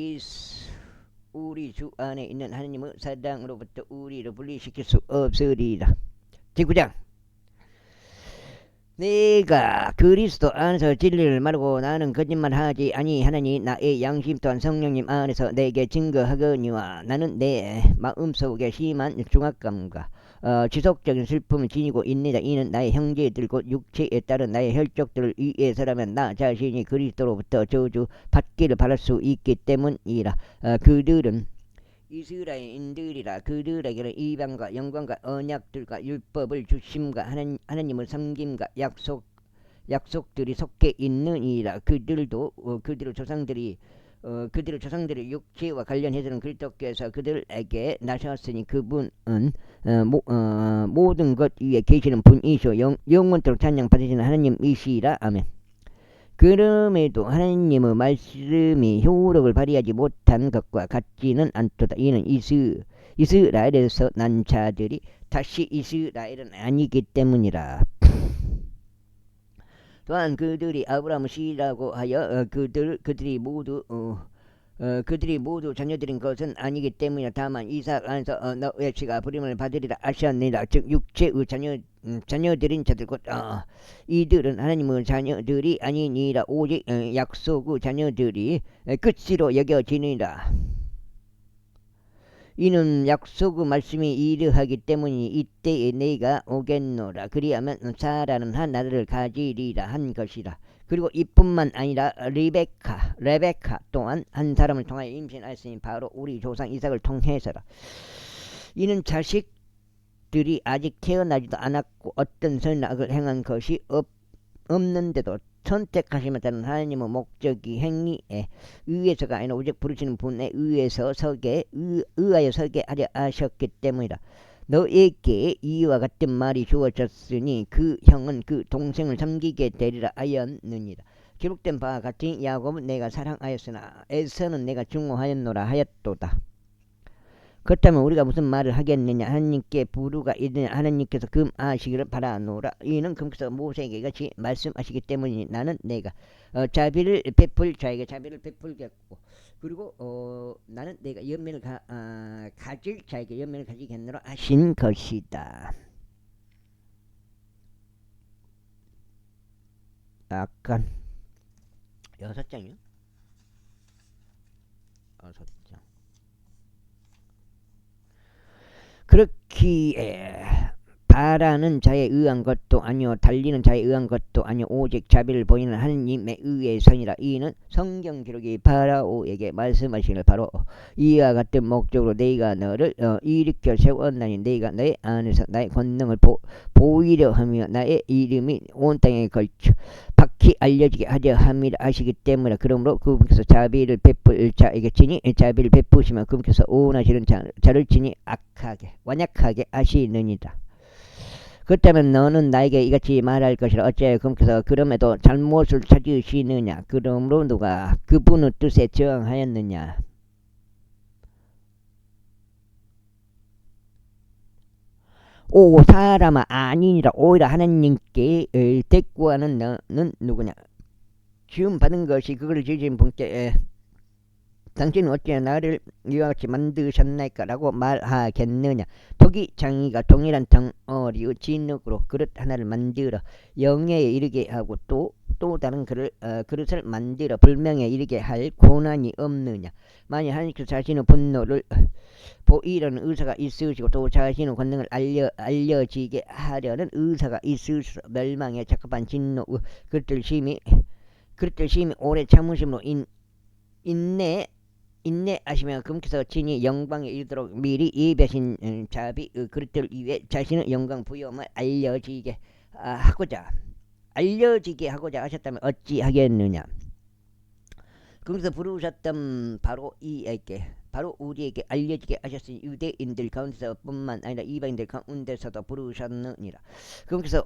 우리 주 안에 있는 하나님의 사랑으로부터 우리를 분리시킬 수 없으리라. 제9장. 내가 그리스도 안에서 진리를 말하고 나는 거짓말하지 아니하나니 나의 양심 또한 성령님 안에서 내게 증거하거니와 나는 내 마음속에 심한 중압감과 지속적인 슬픔을 지니고 있느니라. 이는 나의 형제들 곧 육체에 따른 나의 혈족들을 위해서라면 나 자신이 그리스도로부터 저주 받기를 바랄 수 있기 때문이라. 그들은 이스라엘인들이라. 그들에게는 이방과 영광과 언약들과 율법을 주심과 하나님을 섬김과 약속들이 속해 있느니라. 그들의 조상들이 육체와 관련해서는 그리스도께서 그들에게 나셨으니 그분은 모든 것 위에 계시는 분이시오 영원토록 찬양 받으시는 하나님이시라. 아멘. 그럼에도 하나님의 말씀이 효력을 발휘하지 못한 것과 같지는 않도다. 이는 이스라엘에서 난 자들이 다시 이스라엘은 아니기 때문이라. 또한 그들이 아브라함의 씨라고 하여 그들이 모두 자녀들인 것은 아니기 때문이라. 다만 이삭 안에서 너의 씨가 부름을 받으리라 하셨느니라. 즉 육체의 자녀들인 자들 곧 이들은 하나님의 자녀들이 아니니라. 오직 약속의 자녀들이 끝으로 여겨지느니라. 이는 약속의 말씀이 이르하기 때문이 이때에 내가 오겠노라. 그리하면 사라는 한 아들을 가지리라 한 것이라. 그리고 이뿐만 아니라 레베카 또한 한 사람을 통하여 임신하였으니 바로 우리 조상 이삭을 통해서라. 이는 자식들이 아직 태어나지도 않았고 어떤 선악을 행한 것이 없는데도 선택하시며 따른 하나님의 목적이 행위에 의해서가 아니라 오직 부르시는 분에 의하여 서게 하려 하셨기 때문이라. 너에게 이와 같은 말이 주어졌으니 그 형은 그 동생을 섬기게 되리라 하였느니라. 기록된 바와 같이 야곱은 내가 사랑하였으나 에서는 내가 증오하였노라 하였도다. 그렇다면 우리가 무슨 말을 하겠느냐. 하나님께 부르가 있느냐. 하나님께서 금하시기를 바라노라. 이는 금께서 모세에게 같이 말씀하시기 때문이니 나는 내가 자비를 베풀 자에게 자비를 베풀겠고 그리고 나는 내가 연민을 가질 자에게 연민을 가지겠노라 하신 것이다. 약간 6장이요? 그렇기에 바라는 자에 의한 것도 아니요 달리는 자에 의한 것도 아니요 오직 자비를 보이는 하느님에 의해서니라. 이는 성경 기록이 바라오에게 말씀하시기를 바로 이와 같은 목적으로 내가 너를 일으켜 세웠나니 내가 너의 안에서 나의 권능을 보이려 하며 나의 이름이 온 땅에 걸쳐 박히 알려지게 하려 함이라 하시기 때문에 그러므로 그분께서 자비를 베풀 자에게 치니 자비를 베푸시면 그분께서 오나시는 자를 치니 악하게 완약하게 하시느니라. 그렇다면 너는 나에게 이같이 말할 것이라. 어째 그분께서 그럼에도 잘못을 찾으시느냐. 그러므로 누가 그분의 뜻에 저항하였느냐. 오 사람아 아니니라. 오히려 하나님께 대꾸하는 너는 누구냐. 지음 받은 것이 그걸 지으신 분께 당신은 어찌 나를 이와 같이 만드셨나이까 라고 말하겠느냐. 토기 장이가 동일한 덩어리의 진흙으로 그릇 하나를 만들어 영예에 이르게 하고 또 다른 그릇을 만들어 불명에 이르게 할 고난이 없느냐. 만약 하나님께서 자신의 분노를 보이려는 의사가 있으시고 또 자신의 권능을 알려지게 하려는 의사가 있으시고 멸망에 적합한 진노의 그릇들 심히 오래 참으심으로 인내하시며 그분께서 친히 영광에 이르도록 미리 예비하신 자비 그릇들 위에 자신의 영광 부여함을 알려지게 하고자 하셨다면 어찌하겠느냐. 그분께서 부르셨던 바로 우리에게 알려지게 하셨으니 유대인들 가운데서 뿐만 아니라 이방인들 가운데서도 부르셨느니라. 그분께서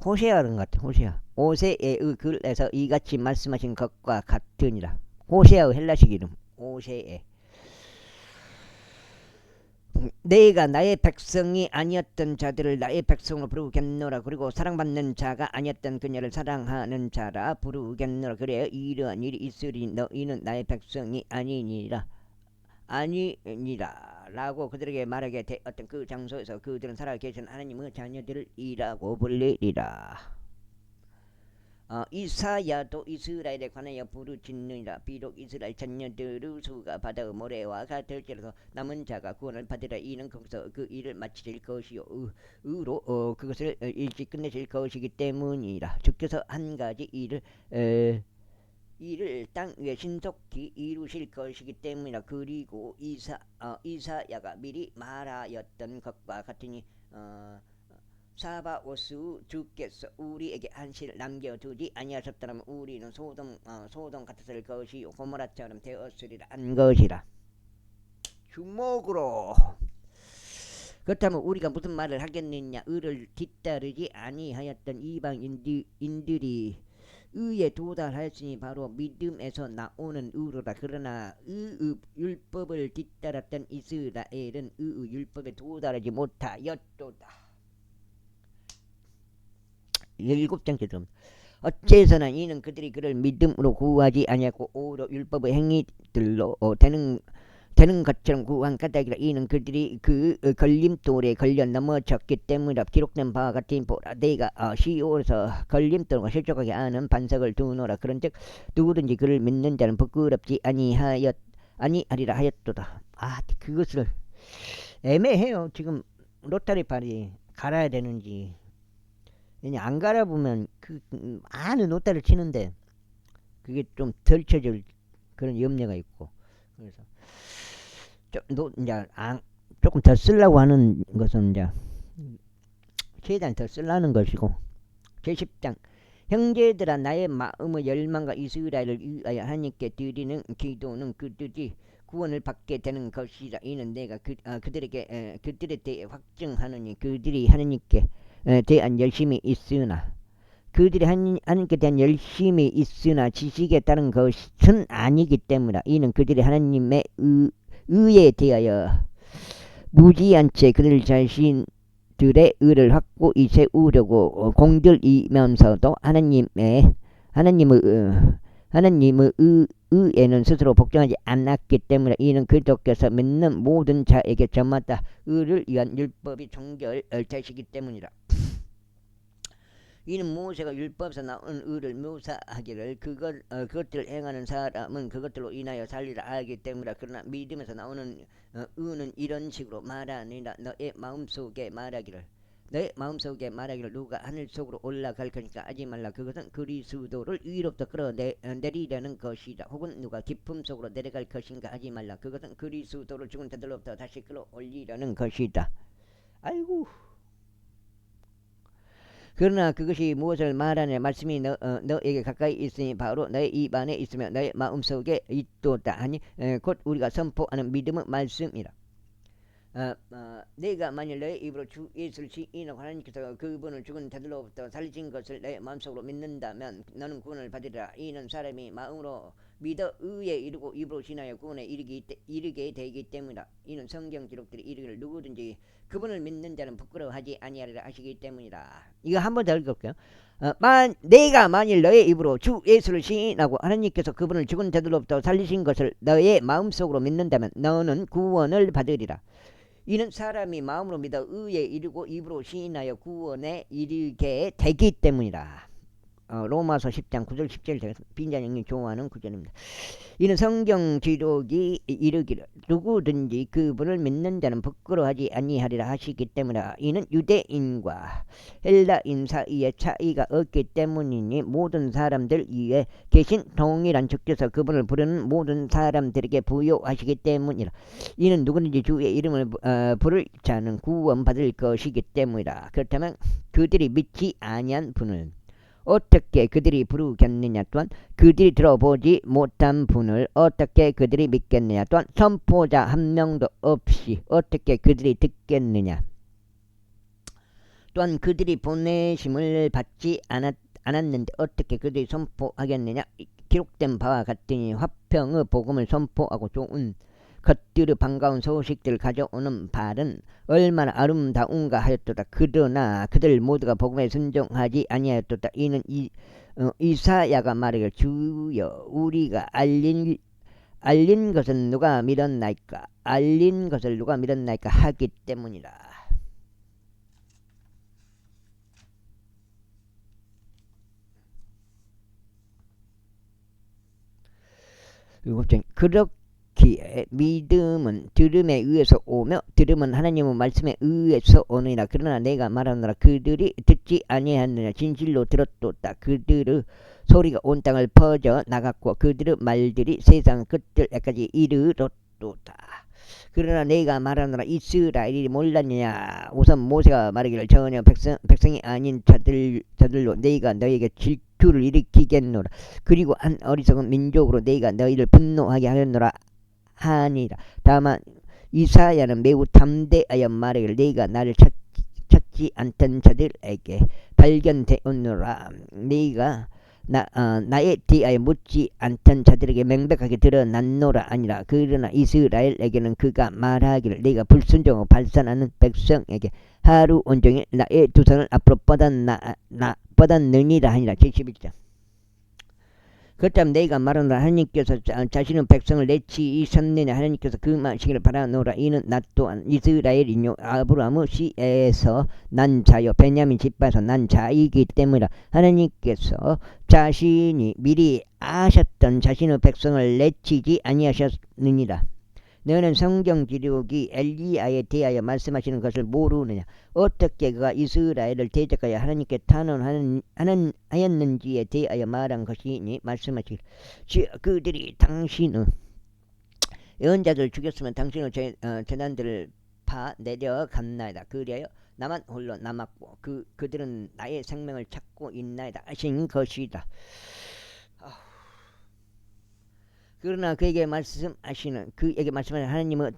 호세아라는 것 같아. 호세아의 글에서 이같이 말씀하신 것과 같으니라. 호세아의 헬라식 이름 호세아. 내가 나의 백성이 아니었던 자들을 나의 백성으로 부르겠노라. 그리고 사랑받는 자가 아니었던 그녀를 사랑하는 자라 부르겠노라. 그래야 이러한 일이 있으리. 너희는 나의 백성이 아니니라 라고 그들에게 말하게 되었던 그 장소에서 그들은 살아계신 하나님의 자녀들이라고 불리리라. 이사야도 이스라엘에 관하여 부르짖느니라. 비록 이스라엘 자녀들의 수가 바다의 모래와 같을지라도 남은 자가 구원을 받으라. 이는 거기서 그 일을 마치실 것이요 의로 그것을 일찍 끝내실 것이기 때문이라. 주께서 한 가지 일을 땅 위에 신속히 이루실 것이기 때문이라. 그리고 이사야가 미리 말하였던 것과 같으니 사바오스 주께서 우리에게 한시를 남겨두지 아니하셨더라면 우리는 소돔 같았을 것이요 고모라처럼 되었으리라 한 것이라. 주목으로. 그렇다면 우리가 무슨 말을 하겠느냐. 의를 뒤따르지 아니하였던 이방인들이 의에 도달하였으니 바로 믿음에서 나오는 의로다. 그러나 율법을 뒤따랐던 이스라엘은 율법에 도달하지 못하였도다. 7장째 좀. 어째서나 이는 그들이 그를 믿음으로 구하지 아니하고 오히려 율법의 행위들로 되는 것처럼 구한 까닭이라. 이는 그들이 그 걸림돌에 걸려 넘어졌기 때문이라. 기록된 바와 같으니 보라 내가 시온에서 걸림돌과 실족하게 하는 반석을 두노라. 그런즉 누구든지 그를 믿는 자는 부끄럽지 아니하리라 하였도다. 그것을 애매해요. 지금 로타리 발이 갈아야 되는지. 왜냐 안 갈아보면 많은 로타리를 치는데 그게 좀 덜 쳐질 그런 염려가 있고. 그래서 이제 조금 더 쓰려고 하는 것은 이제 최대한 더 쓰려는 것이고. 제10장 형제들아 나의 마음의 열망과 이스라엘을 위하여 하나님께 드리는 기도는 그들이 구원을 받게 되는 것이라. 이는 내가 그들에 대해 확증하느니 그들이 하나님께 대한 열심이 있으나 그들이 하나님께 대한 열심이 있으나 지식에 따른 것은 아니기 때문이라. 이는 그들이 하나님의 의에 대하여 무지한 채 그들 자신들의 의를 확고히 세우려고 공들이면서도 하나님의 의에는 스스로 복종하지 않았기 때문에. 이는 그리스도께서 믿는 모든 자에게 저마다 의를 위한 율법이 종결되시기 때문이라. 이는 모세가 율법에서 나온 의를 묘사하기를 그것들을 행하는 사람은 그것들로 인하여 살리라 알기 때문이라. 그러나 믿음에서 나오는 의는 이런 식으로 말하니라. 너의 마음속에 말하기를 누가 하늘 속으로 올라갈 거니까 하지 말라. 그것은 그리스도를 위로부터 끌어내리려는 것이다. 혹은 누가 깊음 속으로 내려갈 것인가 하지 말라. 그것은 그리스도를 죽은 자들로부터 다시 끌어올리려는 것이다. 아이고. 그러나 그것이 무엇을 말하느냐. 말씀이 너에게 가까이 있으니 바로 너의 입 안에 있으며 너의 마음속에 있도다 하니 곧 우리가 선포하는 믿음의 말씀이라. 내가 만일 너의 입으로 주 예수를 시인하고 하나님께서 그분을 죽은 자들로부터 살리신 것을 내 마음속으로 믿는다면 너는 구원을 받으리라. 이는 사람이 마음으로 믿어 의에 이르고 입으로 신하여 구원에 이르게 되기 때문이다. 이는 성경 기록들이 이르기를 누구든지 그분을 믿는 자는 부끄러워하지 아니하리라 하시기 때문이다. 이거 한 번 더 읽을게요. 내가 만일 너의 입으로 주 예수를 시인하고 하나님께서 그분을 죽은 자들로부터 살리신 것을 너의 마음속으로 믿는다면 너는 구원을 받으리라. 이는 사람이 마음으로 믿어 의에 이르고 입으로 시인하여 구원에 이르게 되기 때문이다. 로마서 10장 9절 10절 빈자님이 좋아하는 구절입니다. 이는 성경 기록이 이르기를 누구든지 그분을 믿는 자는 부끄러워하지 아니하리라 하시기 때문이다. 이는 유대인과 헬라인 사이에 차이가 없기 때문이니 모든 사람들 위에 계신 동일한 주께서 그분을 부르는 모든 사람들에게 부여하시기 때문이라. 이는 누구든지 주의 이름을 부를 자는 구원받을 것이기 때문이다. 그렇다면 그들이 믿지 아니한 분을 어떻게 그들이 부르겠느냐. 또한 그들이 들어보지 못한 분을 어떻게 그들이 믿겠느냐. 또한 선포자 한 명도 없이 어떻게 그들이 듣겠느냐. 또한 그들이 보내심을 받지 않았는데 어떻게 그들이 선포하겠느냐. 기록된 바와 같으니 화평의 복음을 선포하고 좋은 것들의 반가운 소식들을 가져오는 발은 얼마나 아름다운가 하였도다. 그러나 그들 모두가 복음에 순종하지 아니하였도다. 이는 이사야가 말하기를 주여 우리가 알린 것은 누가 믿었나이까. 알린 것을 누가 믿었나이까 하기 때문이라. 그렇기에 믿음은 들음에 의해서 오며 들음은 하나님의 말씀에 의해서 오느니라. 그러나 내가 말하노라 그들이 듣지 아니하느냐. 진실로 들었도다. 그들의 소리가 온 땅을 퍼져 나갔고 그들의 말들이 세상 끝들까지 이르렀도다. 그러나 내가 말하노라 이스라엘이 몰랐느냐. 우선 모세가 말하기를 전혀 백성이 아닌 자들로 내가 너에게 질투를 일으키겠노라. 그리고 한 어리석은 민족으로 내가 너희를 분노하게 하였노라 하니라. 다만 이사야는 매우 담대하여 말하기를 내가 나를 찾지 않던 자들에게 발견되었노라. 내가 나에 대하여 묻지 않던 자들에게 명백하게 드러났노라 아니라. 그러나 이스라엘에게는 그가 말하기를 내가 불순종하고 발산하는 백성에게 하루 온종일 나의 두 손을 앞으로 뻗었느니라 하니라. 71장. 그렇다면 내가 말하노라 하나님께서 자신의 백성을 내치셨느냐. 하나님께서 그 마시기를 바라노라. 이는 나 또한 이스라엘이뇨 아브라함의 씨에서 난 자요 베냐민 집에서 난 자이기 때문이라. 하나님께서 자신이 미리 아셨던 자신의 백성을 내치지 아니하셨느니라. 너는 성경 기록이 엘리야에 대하여 말씀하시는 것을 모르느냐. 어떻게 그가 이스라엘을 대적하여 하나님께 탄원하였는지에 대하여 말한 것이니 말씀하시기를 그들이 당신의 예언자들을 죽였으면 당신의 재난들을 파 내려갔나이다. 그리하여 나만 홀로 남았고 그들은 나의 생명을 찾고 있나이다 하신 것이다. 그러나 그에게 말씀하시는 하나님의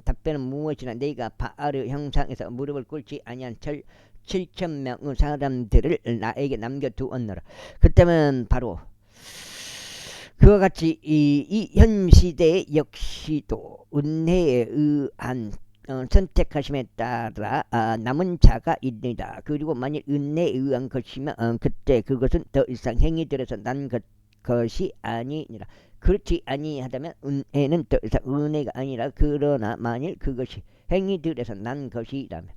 답변은 무엇이나 내가 바알의 형상에서 무릎을 꿇지 아니한 7,000명의 사람들을 나에게 남겨두었노라. 그때면 바로 그와 같이 이 현 시대 역시도 은혜에 의한 선택하심에 따라 남은 자가 있느니라. 그리고 만일 은혜에 의한 것이면 그때 그것은 더 이상 행위들에서 난 것이 아니니라. 그렇지 아니하다면 은혜는 더 이상 은혜가 아니라. 그러나 만일 그것이 행위들에서 난 것이라면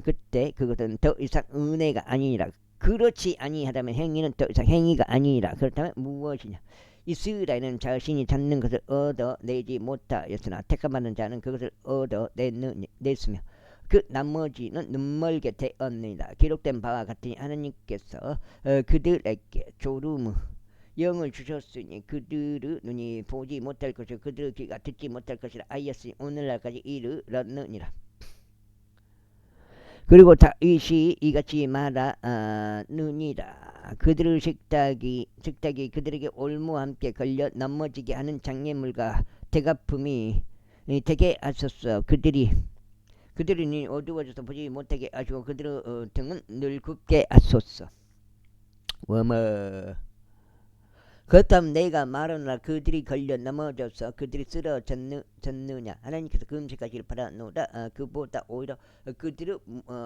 그때 그것은 더 이상 은혜가 아니니라. 그렇지 아니하다면 행위는 더 이상 행위가 아니라. 그렇다면 무엇이냐? 이스라엘은 자신이 찾는 것을 얻어내지 못하였으나 택함받은 자는 그것을 얻어냈으며 그 나머지는 눈멀게 되었느니라. 기록된 바와 같으니 하나님께서 그들에게 졸음의 영을 주셨으니 그들의 눈이 보지 못할 것이요 그들의 귀가 듣지 못할 것이라 하였으니 오늘날까지 이르렀느니라. 그리고 다윗이 이같이 말하느니라. 그들의 식탁이 그들에게 올무와 함께 걸려 넘어지게 하는 장애물과 대가품이 되게 하소서. 그들이 눈이 어두워져서 보지 못하게 하시고 그들의 등은 늘 굽게 하소서. 그렇다면 내가 말하노라. 그들이 걸려 넘어져서 그들이 쓰러졌느냐? 하나님께서 금식하기를 바라노라. 그보다 오히려 그들의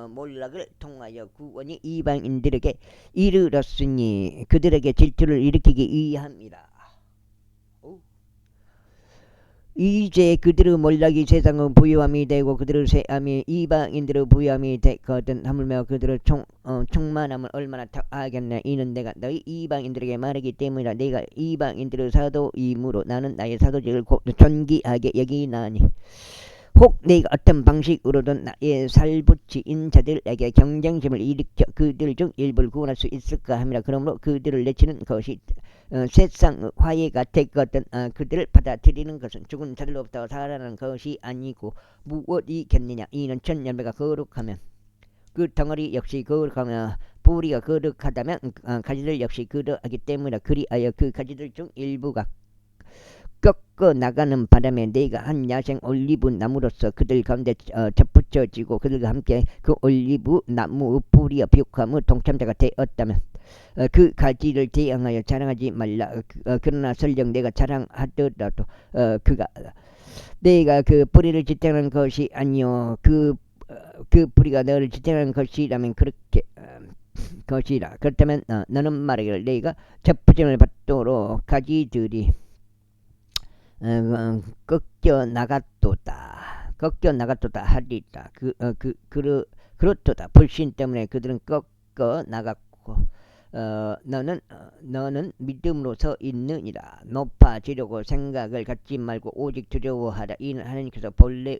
몰락을 통하여 구원이 이방인들에게 이르렀으니 그들에게 질투를 일으키기 위함이라. 이제 그들의 몰락이 세상의 부유함이 되고 그들의 쇠함이 이방인들의 부유함이 되거든. 하물며 그들의 충만함은 얼마나 더하겠나. 이는 내가 너희 이방인들에게 말하기 때문이라. 내가 이방인들의 사도이므로 나는 나의 사도직을 존귀하게 여기나니 혹 내가 어떤 방식으로든 나의 살붙이인 자들에게 경쟁심을 일으켜 그들 중 일부를 구원할 수 있을까 함이라. 그러므로 그들을 내치는 것이 세상의 화해가 되거든. 그들을 받아들이는 것은 죽은 자들로부터 살아나는 것이 아니고 무엇이겠느냐. 이는 천 열매가 거룩하면 그 덩어리 역시 거룩하며 뿌리가 거룩하다면 가지들 역시 그러하기 때문이라. 그리하여 그 가지들 중 일부가 꺾어 나가는 바람에 내가 한 야생 올리브 나무로서 그들 가운데 접붙여지고 그들과 함께 그 올리브 나무의 뿌리와 비옥함의 동참자가 되었다면 그 가지를 대항하여 자랑하지 말라. 그러나 설령 내가 자랑하더라도 그가 내가 그 뿌리를 지탱하는 것이 아니요 그 뿌리가 너를 지탱하는 것이라면 그렇게 것이라. 그렇다면 너는 말하기를 내가 접붙임을 받도록 가지들이 꺾여 나갔도다 하리라. 그렇도다. 불신 때문에 그들은 꺾어 나갔고 너는 믿음으로 서 있느니라. 높아지려고 생각을 갖지 말고 오직 두려워하라. 이는 하나님께서 본래의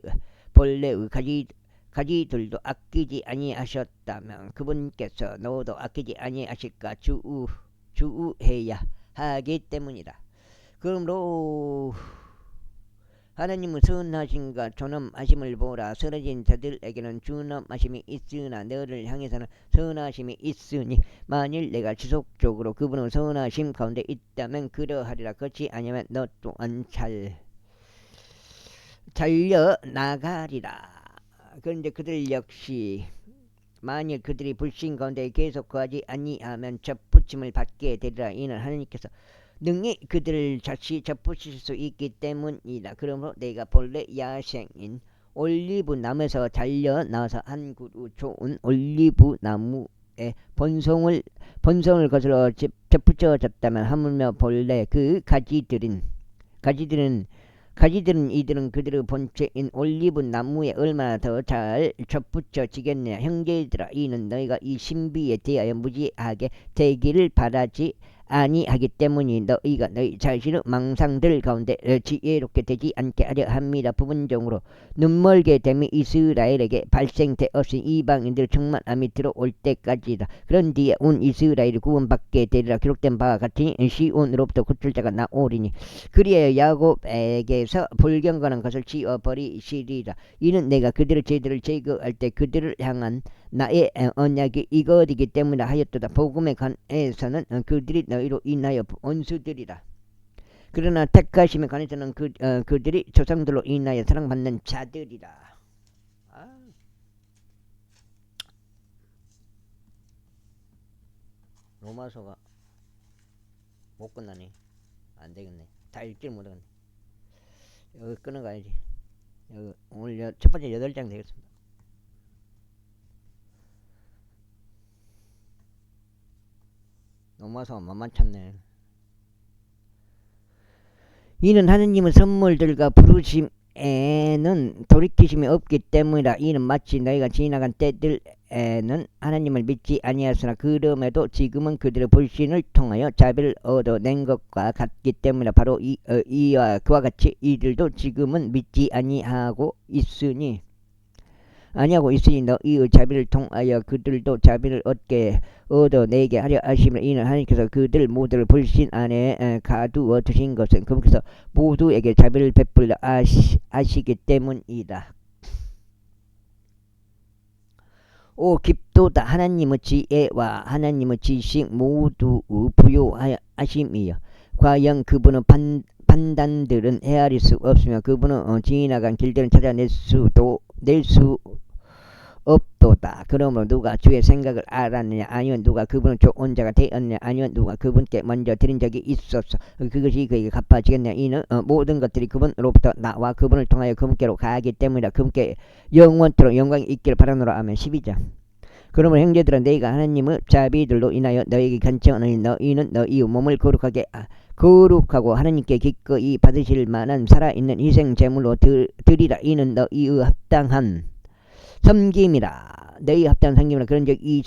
가지들도 아끼지 아니하셨다면 그분께서 너도 아끼지 아니하실까 주의해야 하기 때문이라. 그러므로 하나님은 선하심과 존엄하심을 보라. 쓰러진 자들에게는 존엄하심이 있으나 너를 향해서는 선하심이 있으니 만일 내가 지속적으로 그분의 선하심 가운데 있다면 그러하리라. 그렇지 아니면 너 또한 잘려 나가리라. 그런데 그들 역시 만일 그들이 불신 가운데 계속 거하지 아니하면 접붙임을 받게 되리라. 이는 하나님께서 능히 그들을 다시 접붙일 수 있기 때문이다. 그러므로 내가 본래 야생인 올리브 나무에서 잘려나와서 한 그루 좋은 올리브 나무의 본성을 거슬러 접붙여졌다면 하물며 본래 그 가지들은 이들은 그들의 본체인 올리브 나무에 얼마나 더 잘 접붙여지겠느냐. 형제들아, 이는 너희가 이 신비에 대하여 무지하게 되기를 바라지 아니하기 때문이 너희가 너희 자신의 망상들 가운데 지혜롭게 되지 않게 하려 합니다. 부분적으로 눈멀게 됨이 이스라엘에게 발생되었으니 이방인들 충만함이 들어올 때까지다. 그런 뒤에 온 이스라엘이 구원받게 되리라. 기록된 바와 같으니 시온으로부터 구출자가 나오리니 그리하여 야곱에게서 불경건한 것을 지워버리시리라. 이는 내가 그들의 죄들을 제거할 때 그들을 향한 나의 언약이 이것이기 때문에 하였도다. 복음에 관해서는 그들이 너희로 인하여 원수들이라. 그러나 택하심에 관해서는 그들이 조상들로 인하여 사랑받는 자들이라. 로마서가 못 끝나네. 안 되겠네. 다 읽질 못하겠네. 여기 끊어가야지. 여기 오늘 첫 번째 8장 되겠습니다. 로마서 만만찮네. 이는 하느님의 선물들과 부르심에는 돌이키심이 없기 때문이라. 이는 마치 너희가 지나간 때들에 때에는 하나님을 믿지 아니하였으나 그럼에도 지금은 그들의 불신을 통하여 자비를 얻어낸 것과 같기 때문에 바로 이와 그와 같이 이들도 지금은 믿지 아니하고 있으니 너희의 자비를 통하여 그들도 자비를 얻어내게 하려 하심을 이는 하나님께서 그들 모두를 불신 안에 가두어 두신 것은 그분께서 모두에게 자비를 베풀려 아시기 때문이다. 오 깊도다 하나님의 지혜와 하나님의 지식 모두 부요하심이여 과연 그분의 판단들은 헤아릴 수 없으며 그분은 지나간 길들은 찾아낼 수 없도다. 그러므로 누가 주의 생각을 알았느냐 아니면 누가 그분은 좋은 자가 되었느냐 아니면 누가 그분께 먼저 드린 적이 있었어 그것이 그에게 갚아지겠느냐 이는 모든 것들이 그분으로부터 나와 그분을 통하여 그분께로 가기 때문이다. 그분께 영원토록 영광이 있기를 바라노라. 아멘. 12장 그러므로 형제들아 너희가 하나님의 자비들로 인하여 너희에게 간청하노니 너희는 너희의 몸을 거룩하고 하나님께 기꺼이 받으실 만한 살아있는 희생 제물로 드리라. 이는 너희의 합당한 섬김이라. 너희 합당한 섬김이라. 그런즉 이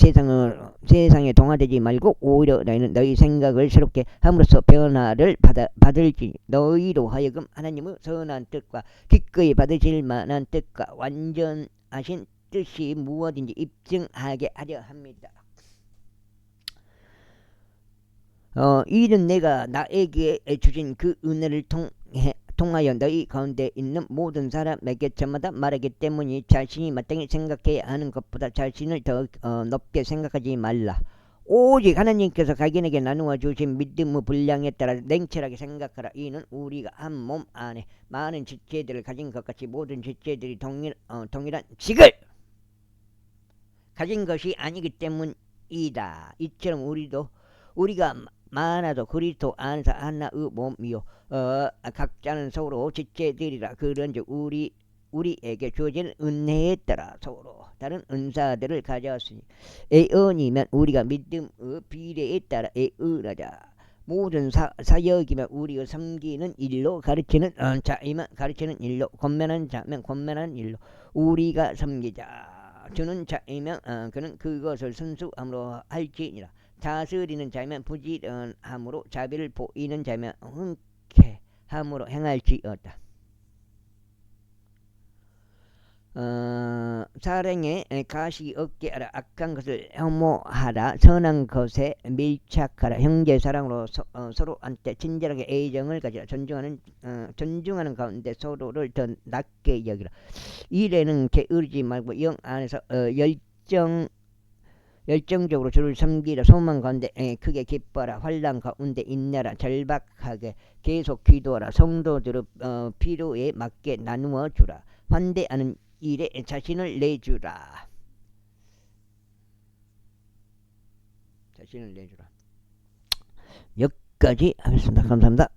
세상에 동화되지 말고 오히려 너희는 너희 생각을 새롭게 함으로써 변화를 받을지 너희로 하여금 하나님의 선한 뜻과 기꺼이 받으실 만한 뜻과 완전하신 뜻이 무엇인지 입증하게 하려 합니다. 이는 내가 나에게 주신 그 은혜를 통하여 너희 가운데 있는 모든 사람에게 저마다 말하기 때문에 자신이 마땅히 생각해야 하는 것보다 자신을 더 높게 생각하지 말라. 오직 하나님께서 각인에게 나누어 주신 믿음의 분량에 따라 냉철하게 생각하라. 이는 우리가 한 몸 안에 많은 지체들을 가진 것 같이 모든 지체들이 동일한 직을 가진 것이 아니기 때문이다. 이처럼 우리가 많아도 그리스도 안에서 하나의 몸이요 각자는 서로 지체들이라. 그런즉 우리에게 주어진 은혜에 따라 서로 다른 은사들을 가졌으니 애언이면 우리가 믿음의 비례에 따라 애언하자. 모든 사역이면 우리가 섬기는 일로 가르치는 자이면 가르치는 일로 권면하는 자면 권면하는 일로 우리가 섬기자. 주는 자이면 그는 그것을 순수함으로 할지니라. 다스리는 자이면 부지런함으로 자비를 보이는 자이면 흔쾌함으로 행할지어다. 사랑에 가시 없게 하라. 악한 것을 혐오하라. 선한 것에 밀착하라. 형제 사랑으로 서로한테 친절하게 애정을 가지라. 존중하는 가운데 서로를 더 낮게 여기라. 일에는 게으르지 말고 영 안에서 열정적으로 주를 섬기라. 소망 가운데 크게 기뻐라. 환난 가운데 인내라. 절박하게 계속 기도하라. 성도들의 필요에 맞게 나누어 주라. 환대하는 일에 자신을 내주라. 여기까지 하겠습니다. 감사합니다.